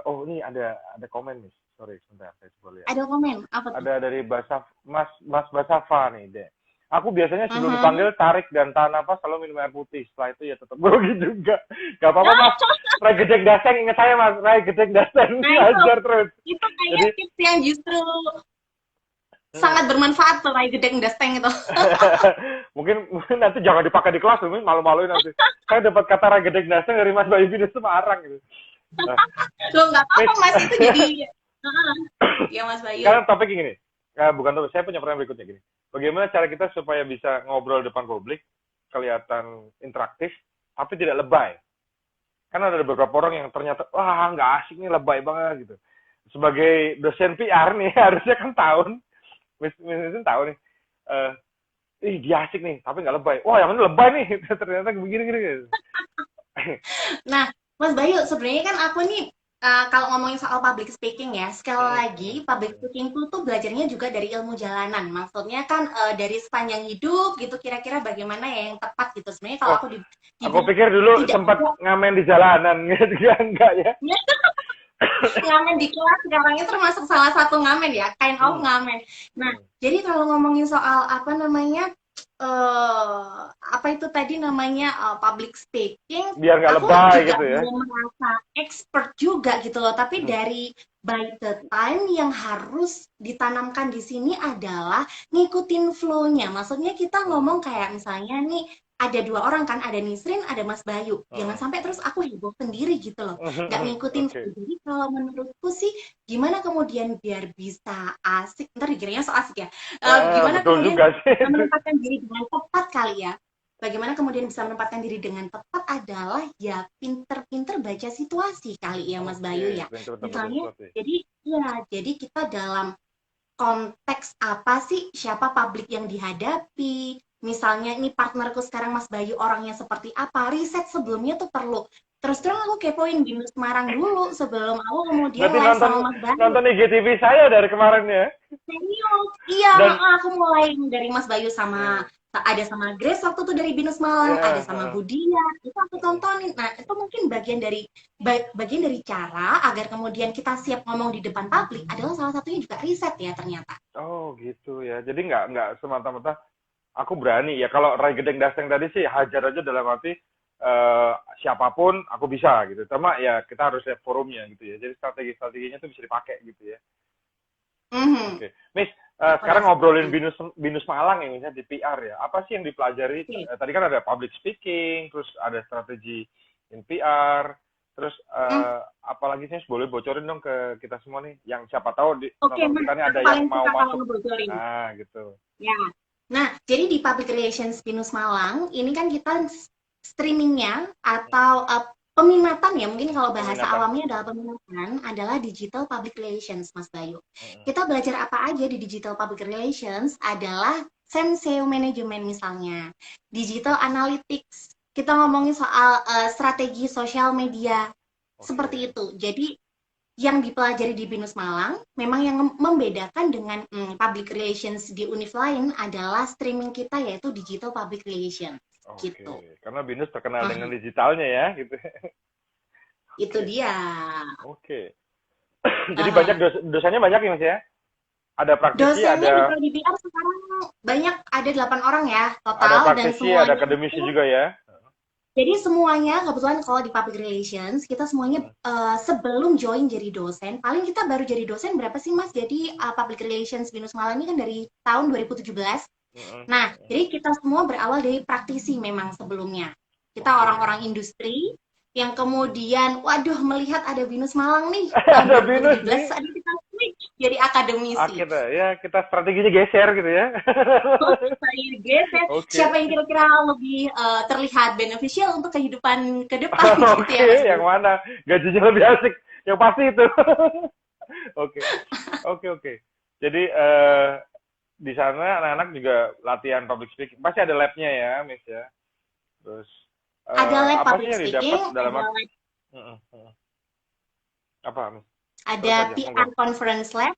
oh ini ada komen nih. Sorry, sebentar saya coba lihat. Ada komen apa tuh? Ada dari Mas Basafa nih, deh. Aku biasanya sebelum Mhm. dipanggil tarik dan tahan napas selalu minum air putih. Setelah itu ya tetap grogi juga. Gak apa-apa Mas. Rai Gedeng Daseng ingat saya Mas. Rai Gedeng Daseng Nah ajar terus. itu kayaknya Jadi tips yang justru sangat bermanfaat tuh kayak Gedeng Dasteng itu. mungkin nanti jangan dipakai di kelas, mungkin malu-maluin nanti. Saya dapat kata Rai Gedeng Daseng dari Mas Bayu di Semarang gitu. Nah, Loh nggak apa-apa Miss, Mas, itu jadi Heeh. Ya Mas Bayu. sekarang topik gini. Bukan topik, saya punya pertanyaan berikutnya gini. Bagaimana cara kita supaya bisa ngobrol depan publik, kelihatan interaktif, tapi tidak lebay? Kan ada beberapa orang yang ternyata, wah nggak asik nih, lebay banget gitu. Sebagai dosen PR nih, harusnya kan tahun, Miss tahu nih, dia asik nih, tapi nggak lebay. Wah yang ini lebay nih, ternyata begini-gini. Nah, Mas Bayu, sebenarnya kan aku nih kalau ngomongin soal public speaking ya, sekali lagi public speaking tuh belajarnya juga dari ilmu jalanan. Maksudnya kan dari sepanjang hidup gitu, kira-kira bagaimana ya yang tepat gitu. Sebenarnya kalau Oh, aku aku dibilang pikir dulu tidak sempat ngamen di jalanan, gitu ya, enggak ya? ngamen di kelas sekarang itu termasuk salah satu ngamen ya, kind of Hmm. ngamen. Nah, Hmm. jadi kalau ngomongin soal apa namanya, apa itu tadi namanya public speaking, Biar nggak aku lebay juga gitu ya. belum merasa expert juga gitu loh. Tapi Hmm. dari by the time yang harus ditanamkan di sini adalah ngikutin flow-nya. Maksudnya kita ngomong kayak misalnya nih ada dua orang kan, ada Nisrin, ada Mas Bayu. Jangan sampai terus aku heboh sendiri gitu loh. Nggak ngikutin flow. Oke. Jadi kalau menurutku sih gimana kemudian biar bisa asik, ntar dikiranya so asik ya. Gimana Betul kemudian juga sih bisa itu. menempatkan diri dengan tepat kali ya. Bagaimana kemudian bisa menempatkan diri dengan tepat adalah ya pinter-pinter baca situasi kali ya Mas Bayu Oke, ya. pintar-pintar baca Misalnya, sesuatu ya. jadi kita dalam konteks apa sih, siapa publik yang dihadapi, misalnya ini partnerku sekarang Mas Bayu orangnya seperti apa, riset sebelumnya tuh perlu. Terus terang aku kepoin Binus Semarang dulu sebelum aku kemudian Berarti live nonton sama Mas Bayu. nonton IGTV saya dari kemarin ya. Serius, iya, Dan aku mulai dari Mas Bayu hmm, ada sama Grace waktu itu dari Binus Malang, ada ya, sama Budia, itu aku tontonin. Nah, itu mungkin bagian dari cara agar kemudian kita siap ngomong di depan publik adalah salah satunya juga riset ya ternyata. oh gitu ya. Jadi nggak semata-mata aku berani ya. Kalau Rai Gedeng Daseng tadi sih hajar aja dalam arti siapapun aku bisa gitu. Cuma ya kita harus lihat forumnya gitu ya. Jadi strategi-strateginya tuh bisa dipakai gitu ya. Mhm. Oke, Miss, Pada sekarang ngobrolin Binus Malang ya, misalnya di PR ya. Apa sih yang dipelajari? Oke. Tadi kan ada public speaking, terus ada strategi in PR, terus Hmm. apalagi sih boleh bocorin dong ke kita semua nih, yang siapa tahu di Oke, penonton Mas, kita nih ada aku yang paling mau suka kalau masuk. ngebocorin. Nah, gitu. Ya. Nah, jadi di Public Relations Binus Malang, ini kan kita streamingnya atau peminatan ya, mungkin kalau bahasa Peminatan. awamnya adalah peminatan, adalah Digital Public Relations, Mas Bayu. Mm-mm. Kita belajar apa aja di Digital Public Relations adalah SEO Management misalnya, Digital Analytics, kita ngomongin soal strategi sosial media, seperti Oke. itu. Jadi yang dipelajari di BINUS Malang, memang yang membedakan dengan public relations di univ lain adalah streaming kita yaitu digital public relations gitu. Oke, karena Binus terkenal dengan Mhm, digitalnya ya, gitu. itu Oke, dia. oke. Jadi banyak Aha. dosanya banyak ya Mas ya? Ada praktisi, Dosennya di ada Prodi PR sekarang banyak, ada 8 orang ya ada total, dan praktisi, ada semuanya akademisi itu juga ya. jadi semuanya kebetulan kalau di public relations kita semuanya sebelum join jadi dosen, paling kita baru jadi dosen berapa sih Mas? Jadi public relations Binus Malang ini kan dari tahun 2017. Mm-mm. Nah, jadi kita semua berawal dari praktisi memang sebelumnya. Kita Oke. orang-orang industri yang kemudian, waduh, melihat ada Binus Malang nih tahun Ada Binus 2017, nih. ada kita switch jadi akademisi. Kita strateginya geser gitu ya. Saya geser, Oke. siapa yang kira-kira lebih terlihat beneficial untuk kehidupan ke depan gitu Oke, ya Mas yang Bayu. mana? Gajinya lebih asik. Yang pasti itu. Oke. Oke. Jadi di sana anak-anak juga latihan public speaking. Pasti ada labnya ya, Miss ya. Terus Ada lab apa sih public yang didapat speaking, dalam ada lab, Heeh, heeh. Apa, Miss? ada Terus aja, PR monggo. conference lab.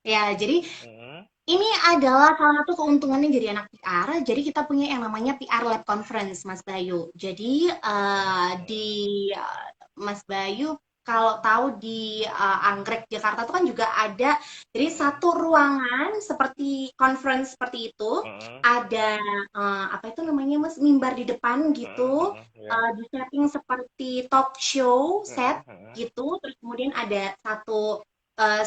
Ya, jadi Heeh. ini adalah salah satu keuntungannya jadi anak PR. Jadi kita punya yang namanya PR Lab Conference, Mas Bayu. Jadi di Mas Bayu kalau tahu di Anggrek Jakarta itu kan juga ada, jadi satu ruangan seperti conference seperti itu, Heeh. ada apa itu namanya Mas, mimbar di depan Heeh, gitu, heeh, ya. di setting seperti talk show Heeh, set heeh. gitu, terus kemudian ada satu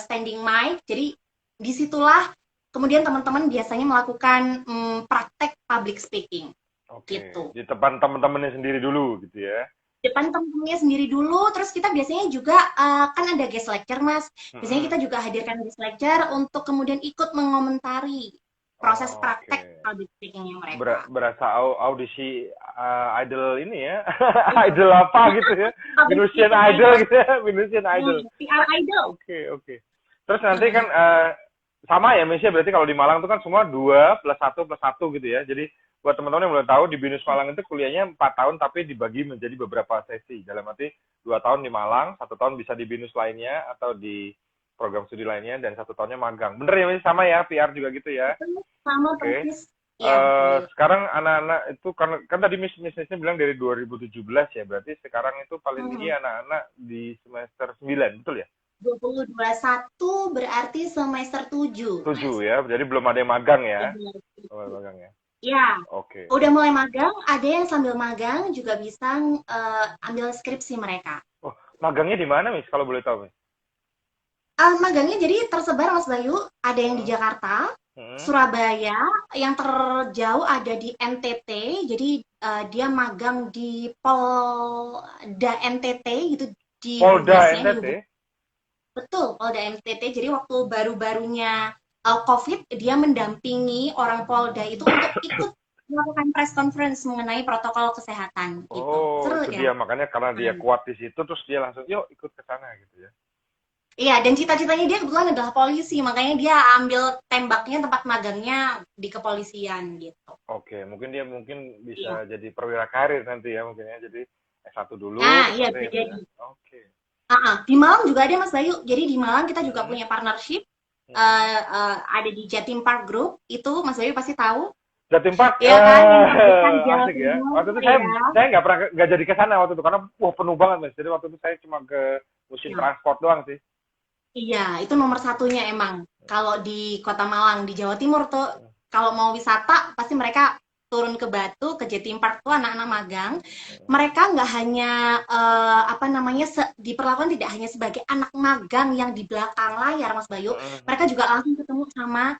standing mic, jadi disitulah kemudian teman-teman biasanya melakukan praktek public speaking Oke, gitu. di depan teman-temannya sendiri dulu gitu ya. Depan teman-temannya sendiri dulu, terus kita biasanya juga kan ada guest lecture, Mas. Biasanya Heeh. kita juga hadirkan guest lecture untuk kemudian ikut mengomentari proses Oh, oke. praktek public speakingnya mereka. Berasa audisi idol ini ya. Idol apa gitu ya. Public Venusian speaking Idol idol, gitu ya. Venusian Idol. PR idol. Oke, oke. Terus nanti kan sama ya Mesia, berarti kalau di Malang itu kan semua 2+1+1 gitu ya. Jadi buat teman-teman yang belum tahu, di BINUS Malang itu kuliahnya 4 tahun tapi dibagi menjadi beberapa sesi. Dalam arti 2 tahun di Malang, 1 tahun bisa di BINUS lainnya atau di program studi lainnya, dan 1 tahunnya magang. Bener ya Mesia, sama ya, PR juga gitu ya. Sama Oke. persis. Ya, betul. Sekarang anak-anak itu kan tadi Miss-nya bilang dari 2017 ya, berarti sekarang itu paling tinggi anak-anak di semester 9, betul ya? 2021 berarti semester 7, 7 Mas. ya, jadi belum ada yang magang ya? Iya. Belum ada magang ya? Ya, Oke. udah mulai magang, ada yang sambil magang juga bisa ambil skripsi mereka. Oh, magangnya di mana, Miss, kalau boleh tahu, Miss? Magangnya jadi tersebar, Mas Bayu, ada yang di Hmm? Jakarta, Hmm? Surabaya, yang terjauh ada di NTT, jadi dia magang di Polda NTT gitu, di Polda humasnya, di NTT? humas. Betul, Polda NTT. Jadi waktu baru-barunya COVID, dia mendampingi orang Polda itu untuk ikut melakukan press conference mengenai protokol kesehatan gitu. Oh, Seru itu ya? dia. Makanya karena dia Hmm. kuat di situ, terus dia langsung, yuk ikut ke sana gitu ya. Iya, dan cita-citanya dia kebetulan adalah polisi, makanya dia ambil tembaknya tempat magangnya di kepolisian gitu. Oke, mungkin dia Iya. bisa jadi perwira karir nanti ya, mungkin ya. Jadi S1 dulu, Nah, terus iya nanti bisa itu ya. jadi. Oke. Di Malang juga ada Mas Bayu. Jadi di Malang kita juga Hmm? punya partnership. Hmm? Ada di Jatim Park Group. Itu Mas Bayu pasti tahu. Jatim Park, Iya kan, yang terbesar Jawa asik ya. Timur Waktu itu ya. saya nggak jadi ke sana waktu itu karena wah penuh banget, Mas. Jadi waktu itu saya cuma ke musim Nah, transport doang sih. iya, itu nomor satunya emang. Kalau di Kota Malang, di Jawa Timur tuh, Hmm. kalau mau wisata, pasti mereka turun ke Batu, ke Jatim Park tuh anak-anak magang. Mereka nggak hanya, diperlakukan tidak hanya sebagai anak magang yang di belakang layar, Mas Bayu. Mereka juga langsung ketemu sama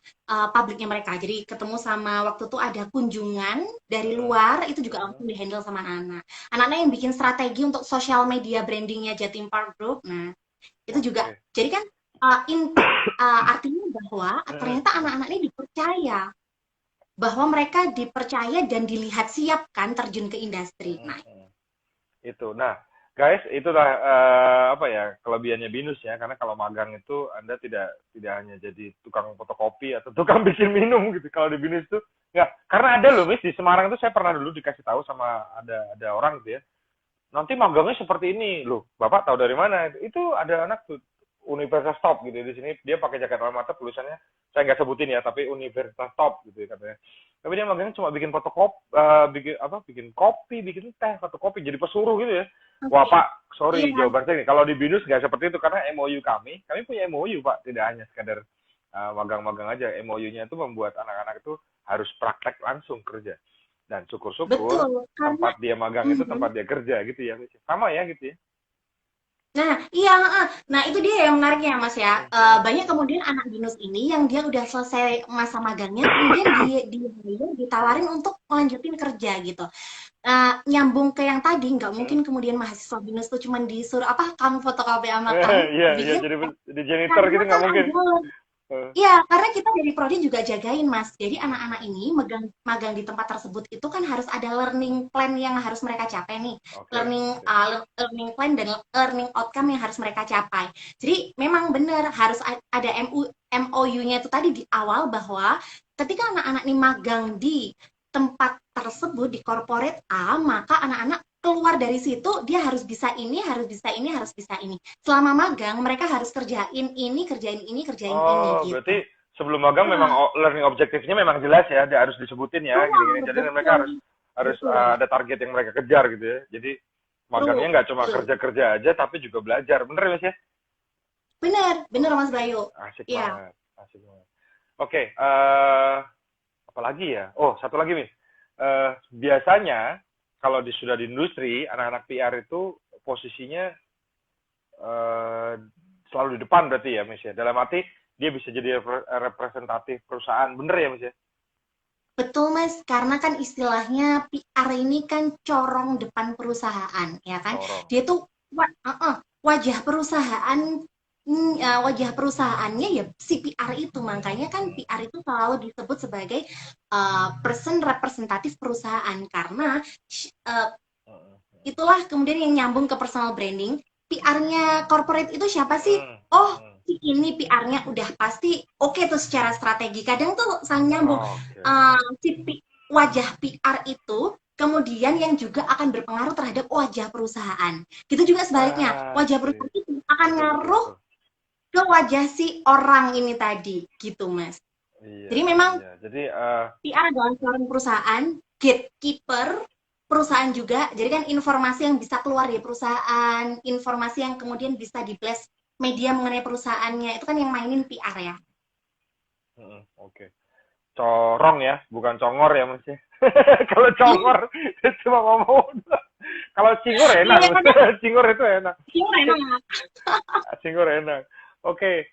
publiknya mereka. Jadi ketemu sama, waktu itu ada kunjungan dari luar, itu juga langsung di-handle sama anak-anak. Anak-anak yang bikin strategi untuk social media brandingnya Jatim Park Group. Nah, itu juga. Oke. Jadi kan artinya bahwa ternyata anak-anak ini dipercaya, bahwa mereka dipercaya dan dilihat siap kan terjun ke industri. Nah, Itu. Nah, guys, itulah apa ya kelebihannya BINUS ya, karena kalau magang itu Anda tidak hanya jadi tukang fotokopi atau tukang bikin minum gitu. Kalau di BINUS tuh nggak, karena ada loh, Miss, di Semarang itu saya pernah dulu dikasih tahu sama ada orang gitu ya. Nanti magangnya seperti ini loh, Bapak tahu dari mana? Itu ada anak tuh Universitas Top gitu di sini, dia pakai jaket alma mater, tulisannya saya nggak sebutin ya, tapi Universitas Top gitu ya katanya. Tapi dia magangnya cuma bikin fotokopi, bikin kopi, bikin teh, fotokopi, jadi pesuruh gitu ya. Wah oke. Pak, sorry Iya, jawaban saya nih. Kalau di BINUS nggak seperti itu karena MOU kami punya MOU Pak, tidak hanya sekadar magang-magang aja. MOU-nya itu membuat anak-anak itu harus praktek langsung kerja. Dan syukur-syukur betul. Karena tempat dia magang itu tempat dia kerja gitu ya. Sama ya gitu ya. Nah, iya, nah itu dia yang menariknya Mas ya. Banyak kemudian anak binus ini yang dia udah selesai masa magangnya, kemudian dia ditawarin untuk melanjutin kerja gitu. Nyambung ke yang tadi, nggak mungkin kemudian mahasiswa binus tuh cuman disuruh apa, kamu fotokopi sama kamu Iya, iya bikin, jadi janitor karena gitu nggak kan mungkin. ada. Iya, karena kita dari prodi juga jagain, Mas. Jadi anak-anak ini magang di tempat tersebut itu kan harus ada learning plan yang harus mereka capai nih. Oke. Learning plan dan learning outcome yang harus mereka capai. Jadi memang benar harus ada MOU-nya itu tadi di awal, bahwa ketika anak-anak ini magang di tempat tersebut di corporate A, maka anak-anak keluar dari situ dia harus bisa ini, harus bisa ini, harus bisa ini. Selama magang mereka harus kerjain ini, kerjain ini, kerjain ini Oh, gitu. berarti sebelum magang memang learning objektifnya memang jelas ya, dia harus disebutin ya, gini-gini. Jadi mereka harus ada target yang mereka kejar gitu ya. Jadi magangnya nggak cuma kerja-kerja aja, tapi juga belajar. Bener ya, Mas ya? Bener Mas Bayu. Asik Iya. banget, asik banget. Oke, apa lagi ya? Oh, satu lagi, Miss. Biasanya kalau sudah di industri, anak-anak PR itu posisinya selalu di depan berarti ya, Miss ya. Dalam arti dia bisa jadi representatif perusahaan, bener ya, Miss ya? Betul Mas, karena kan istilahnya PR ini kan corong depan perusahaan, ya kan? Corong. Dia tuh wajah perusahaan, wajah perusahaannya ya si PR itu, makanya kan PR itu selalu disebut sebagai person representatif perusahaan, karena itulah kemudian yang nyambung ke personal branding. PR-nya corporate itu siapa sih? Oh, ini PR-nya udah pasti oke tuh secara strategi. Kadang tuh saling nyambung. Wajah PR itu kemudian yang juga akan berpengaruh terhadap wajah perusahaan. Gitu juga sebaliknya. Wajah perusahaan itu akan ngaruh ke wajah si orang ini tadi, gitu Mas. Iya, jadi memang jadi PR adalah seorang perusahaan, gatekeeper perusahaan juga. Jadi kan informasi yang bisa keluar dari perusahaan, informasi yang kemudian bisa di-blast media mengenai perusahaannya, itu kan yang mainin PR ya. Oke. Corong ya, bukan congor ya Mas ya. Kalau congor cuma ngomong. Kalau cingur enak, cingur itu enak. Cingur enak. Oke,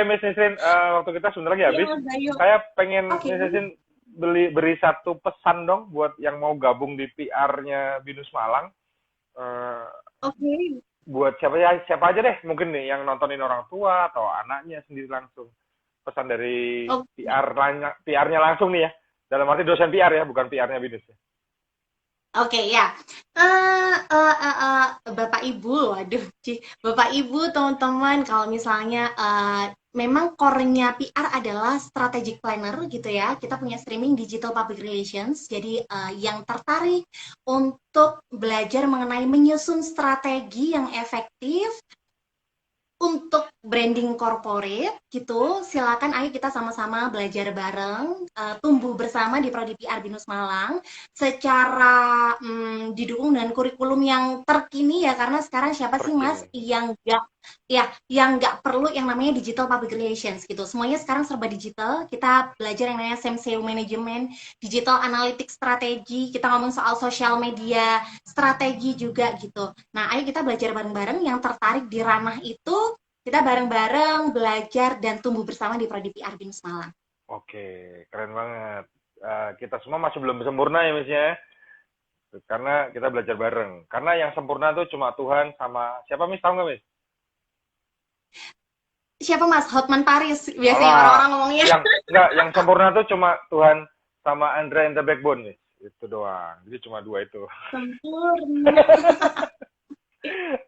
Miss Nisrin, waktu kita sebentar lagi habis. Saya pengen Miss Nisrin beri satu pesan dong buat yang mau gabung di PR-nya Binus Malang. Buat siapa aja deh, mungkin nih yang nontonin orang tua atau anaknya sendiri langsung. Pesan dari PR-nya langsung nih ya. Dalam arti dosen PR ya, bukan PR-nya Binus ya. Ya. Bapak Ibu, Bapak Ibu, teman-teman, kalau misalnya memang core-nya PR adalah strategic planner gitu ya. Kita punya streaming digital public relations. Jadi yang tertarik untuk belajar mengenai menyusun strategi yang efektif untuk branding corporate gitu, silakan ayo kita sama-sama belajar bareng, tumbuh bersama di Prodi PR Binus Malang secara didukung dengan kurikulum yang terkini ya, karena sekarang siapa sih Mas yang nggak perlu yang namanya digital public relations gitu. Semuanya sekarang serba digital. Kita belajar yang namanya SEO management, digital analytics strategi, kita ngomong soal social media strategi juga gitu. Nah, ayo kita belajar bareng-bareng. Yang tertarik di ranah itu, kita bareng-bareng belajar dan tumbuh bersama di Prodi PR Binus Malang. Oke, keren banget. Kita semua masih belum sempurna ya, Miss ya. Karena kita belajar bareng. Karena yang sempurna itu cuma Tuhan sama siapa, Miss? Tahu nggak, Miss? Siapa Mas? Hotman Paris biasanya orang-orang ngomongnya. Yang sempurna itu cuma Tuhan sama Andra and the Backbone, Miss. Itu doang. Jadi cuma dua itu. Sempurna.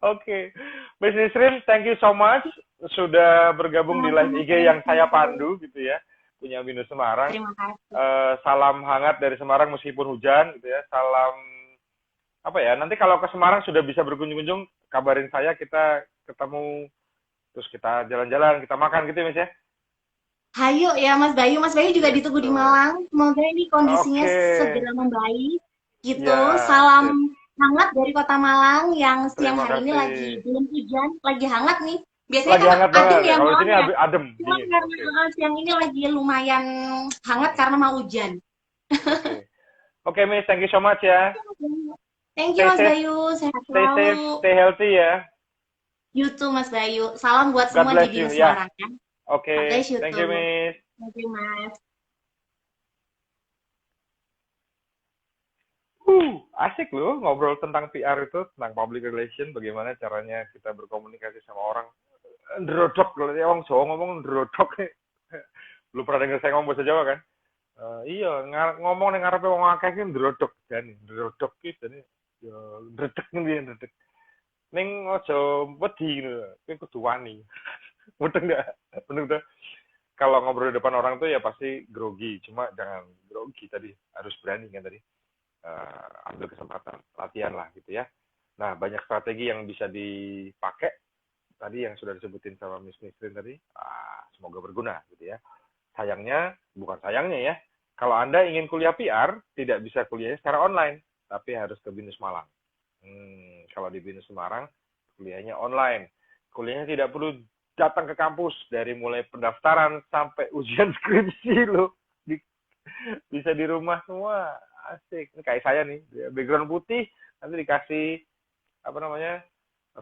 Oke. Miss Nisrin, thank you so much sudah bergabung di live IG yang saya pandu gitu ya. Punya Binus Semarang. Terima kasih. Salam hangat dari Semarang meskipun hujan gitu ya. Salam apa ya? Nanti kalau ke Semarang sudah bisa berkunjung-kunjung, kabarin saya, kita ketemu, terus kita jalan-jalan, kita makan gitu ya, Miss ya. Hayu ya Mas Bayu. Mas Bayu juga ditunggu di Malang. Semoga ini kondisinya segera membaik gitu. Ya, salam hangat dari Kota Malang yang siang hari ini lagi belum hujan, lagi hangat nih. Biasanya lagi kan hangat adem ya Kalau Malang sini ya. Adem. Cuma karena siang ini lagi lumayan hangat karena mau hujan. Oke, Miss, thank you so much ya. Thank you Mas Bayu, sehat selalu. Stay safe, stay healthy ya. You too Mas Bayu. Salam buat semua di Binus Semarang ya. Oke, thank you Miss. Thank you Mas. Asik loh ngobrol tentang PR itu, tentang public relation, bagaimana caranya kita berkomunikasi sama orang. Ndrodok, kalau ya orang Jawa ngomong ndrodok. Lu pernah dengar saya ngomong bahasa Jawa kan? Iya, ngomong ning ngarepe wong akeh ki ndrodok jane. Ndrodok ki jane ya ndredeg ngendi ndredeg. Ning aja wedi ngono. Kowe kudu wani. Betul enggak? Betul. Kalau ngobrol di depan orang tuh ya pasti grogi, cuma jangan grogi tadi, harus berani kan tadi. ambil kesempatan latihan lah gitu ya. Nah, banyak strategi yang bisa dipakai tadi yang sudah disebutin sama Miss Nisrin tadi. Semoga berguna gitu ya. Sayangnya, bukan sayangnya ya, kalau Anda ingin kuliah PR, tidak bisa kuliahnya secara online, tapi harus ke BINUS Malang. Kalau di BINUS Semarang, kuliahnya online. Kuliahnya tidak perlu datang ke kampus, dari mulai pendaftaran sampai ujian skripsi loh. Bisa di rumah semua, asik. Ini kayak saya nih, background putih, nanti dikasih, apa namanya,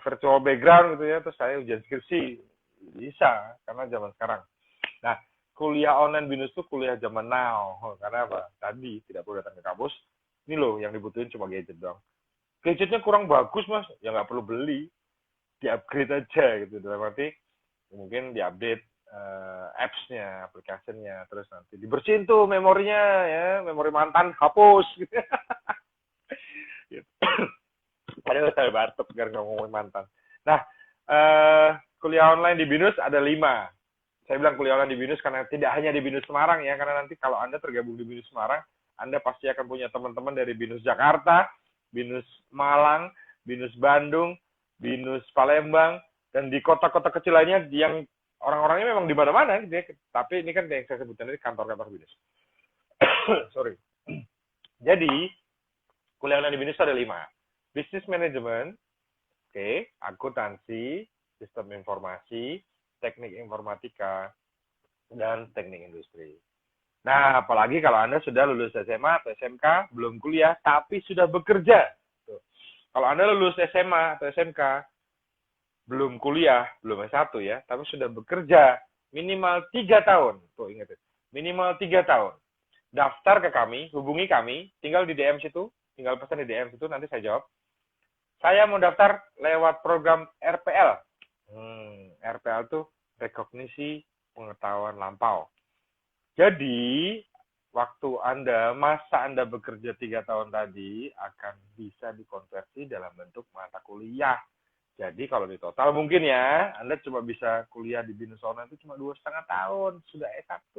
virtual background gitu ya, terus saya ujian skripsi. Bisa, karena zaman sekarang. Nah, kuliah online BINUS itu kuliah zaman now. Karena apa? Tadi tidak perlu datang ke kampus. Ini loh yang dibutuhin cuma gadget doang. Gadgetnya kurang bagus mas, ya nggak perlu beli, di-upgrade aja gitu. Dalam arti mungkin di-update apps-nya, aplikasinya, terus nanti dibersihin tuh memorinya ya, memori mantan hapus gitu. Padahal saya batuk biar ngomongin mantan. Nah, kuliah online di BINUS ada 5. Saya bilang kuliah online di BINUS karena tidak hanya di BINUS Semarang ya, karena nanti kalau Anda tergabung di BINUS Semarang, Anda pasti akan punya teman-teman dari BINUS Jakarta, BINUS Malang, BINUS Bandung, BINUS Palembang, dan di kota-kota kecil lainnya yang orang-orangnya memang di mana-mana gitu ya. Tapi ini kan yang saya sebutkan tadi kantor-kantor BINUS. Sorry. Jadi, kuliah online di BINUS ada 5. Business Management, akuntansi, sistem informasi, teknik informatika, dan teknik industri. Nah, apalagi kalau Anda sudah lulus SMA atau SMK, belum kuliah, tapi sudah bekerja. Tuh. Kalau Anda lulus SMA atau SMK, belum kuliah, belum S1 ya, tapi sudah bekerja minimal 3 tahun. Tuh, ingat, minimal 3 tahun. Daftar ke kami, hubungi kami, tinggal di DM situ, tinggal pesan di DM situ, nanti saya jawab. Saya mau daftar lewat program RPL. RPL itu rekognisi pengetahuan lampau. Jadi, waktu masa Anda bekerja 3 tahun tadi akan bisa dikonversi dalam bentuk mata kuliah. Jadi, kalau di total mungkin ya, Anda cuma bisa kuliah di BINUS Online itu cuma 2,5 tahun, sudah S1.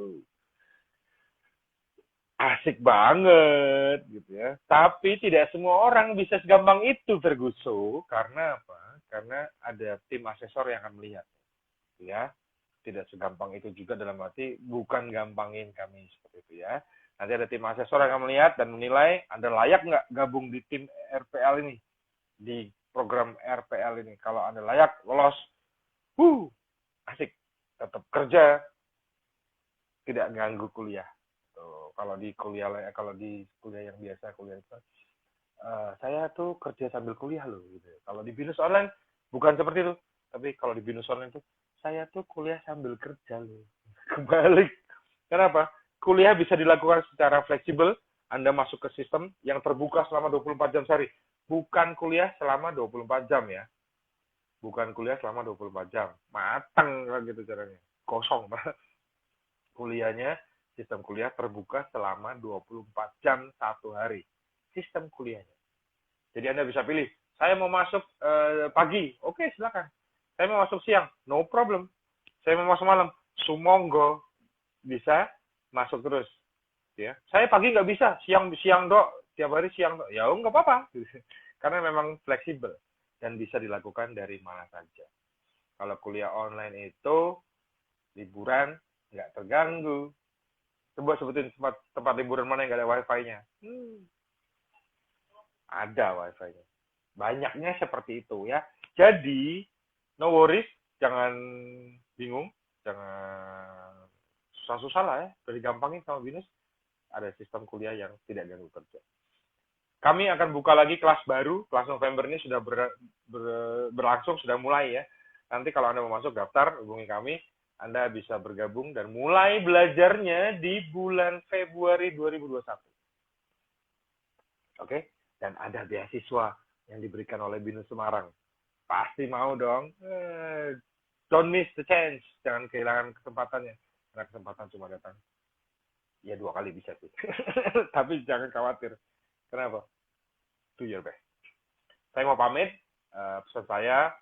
Asik banget, gitu ya. Tapi tidak semua orang bisa segampang itu, Ferguso. Karena apa? Karena ada tim asesor yang akan melihat. Ya, tidak segampang itu juga dalam arti bukan gampangin kami seperti itu ya. Nanti ada tim asesor yang akan melihat dan menilai Anda layak nggak gabung di tim RPL ini, di program RPL ini. Kalau Anda layak, lolos, asik, tetap kerja, tidak ganggu kuliah. Tuh, kalau di kuliah yang biasa kuliah itu, saya tuh kerja sambil kuliah loh. Gitu. Kalau di BINUS Online bukan seperti itu, tapi kalau di BINUS Online itu saya tuh kuliah sambil kerja loh. Kebalik. Kenapa? Kuliah bisa dilakukan secara fleksibel. Anda masuk ke sistem yang terbuka selama 24 jam sehari. Bukan kuliah selama 24 jam ya. Bukan kuliah selama 24 jam. Matang kan gitu caranya. Kosong. Kuliahnya, sistem kuliah terbuka selama 24 jam satu hari. Sistem kuliahnya. Jadi Anda bisa pilih. Saya mau masuk pagi. Oke, silakan. Saya mau masuk siang, no problem. Saya mau masuk malam, sumonggo, bisa masuk terus. Ya, saya pagi nggak bisa, siang dok, tiap hari siang dok. Ya nggak apa-apa, karena memang fleksibel dan bisa dilakukan dari mana saja. Kalau kuliah online itu liburan nggak terganggu. Coba sebutin tempat liburan mana yang nggak ada wifi-nya. Ada wifi-nya. Banyaknya seperti itu ya. Jadi no worries, jangan bingung, jangan susah-susah lah ya, udah digampangin sama BINUS, ada sistem kuliah yang tidak ganggu kerja. Kami akan buka lagi kelas baru, kelas November ini sudah berlangsung, sudah mulai ya. Nanti kalau Anda mau masuk daftar, hubungi kami, Anda bisa bergabung dan mulai belajarnya di bulan Februari 2021. Oke? Dan ada beasiswa yang diberikan oleh BINUS Semarang. Pasti mau dong. Don't miss the chance. Jangan kehilangan kesempatannya. Karena kesempatan cuma datang. Ya 2 kali bisa sih. Tapi jangan khawatir. Kenapa? Do your best. Saya mau pamit. Pesan saya,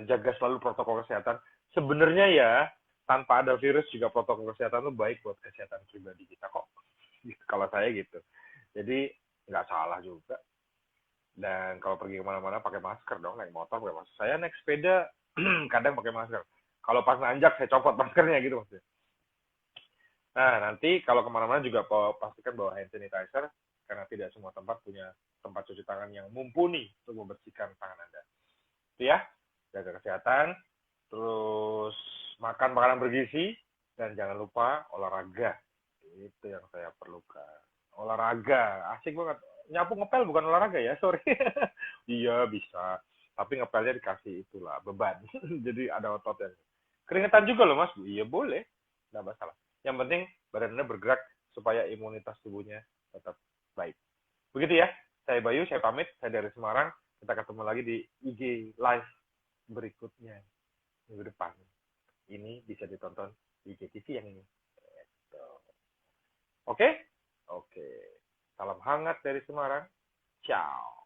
jaga selalu protokol kesehatan. Sebenarnya ya, tanpa ada virus juga protokol kesehatan itu baik buat kesehatan pribadi kita kok. Kalau saya gitu. Jadi nggak salah juga. Dan kalau pergi kemana-mana pakai masker dong, naik motor pakai masker. Saya naik sepeda kadang pakai masker. Kalau pas nanjak saya copot maskernya gitu maksudnya. Nah, nanti kalau kemana-mana juga pastikan bawa hand sanitizer, karena tidak semua tempat punya tempat cuci tangan yang mumpuni untuk membersihkan tangan Anda. Itu ya, jaga kesehatan, terus makan makanan bergizi, dan jangan lupa olahraga. Itu yang saya perlukan. Olahraga, asik banget. Nyapu ngepel bukan olahraga ya, sorry. Iya, bisa. Tapi ngepelnya dikasih itulah, beban. Jadi ada ototnya. Keringetan juga loh, Mas. Iya, boleh. Nggak masalah. Yang penting badan Anda bergerak supaya imunitas tubuhnya tetap baik. Begitu ya. Saya Bayu, saya pamit. Saya dari Semarang. Kita ketemu lagi di IG Live berikutnya minggu depan. Ini bisa ditonton di IGTV yang ini. Gitu. Oke? Oke. Salam hangat dari Semarang. Ciao.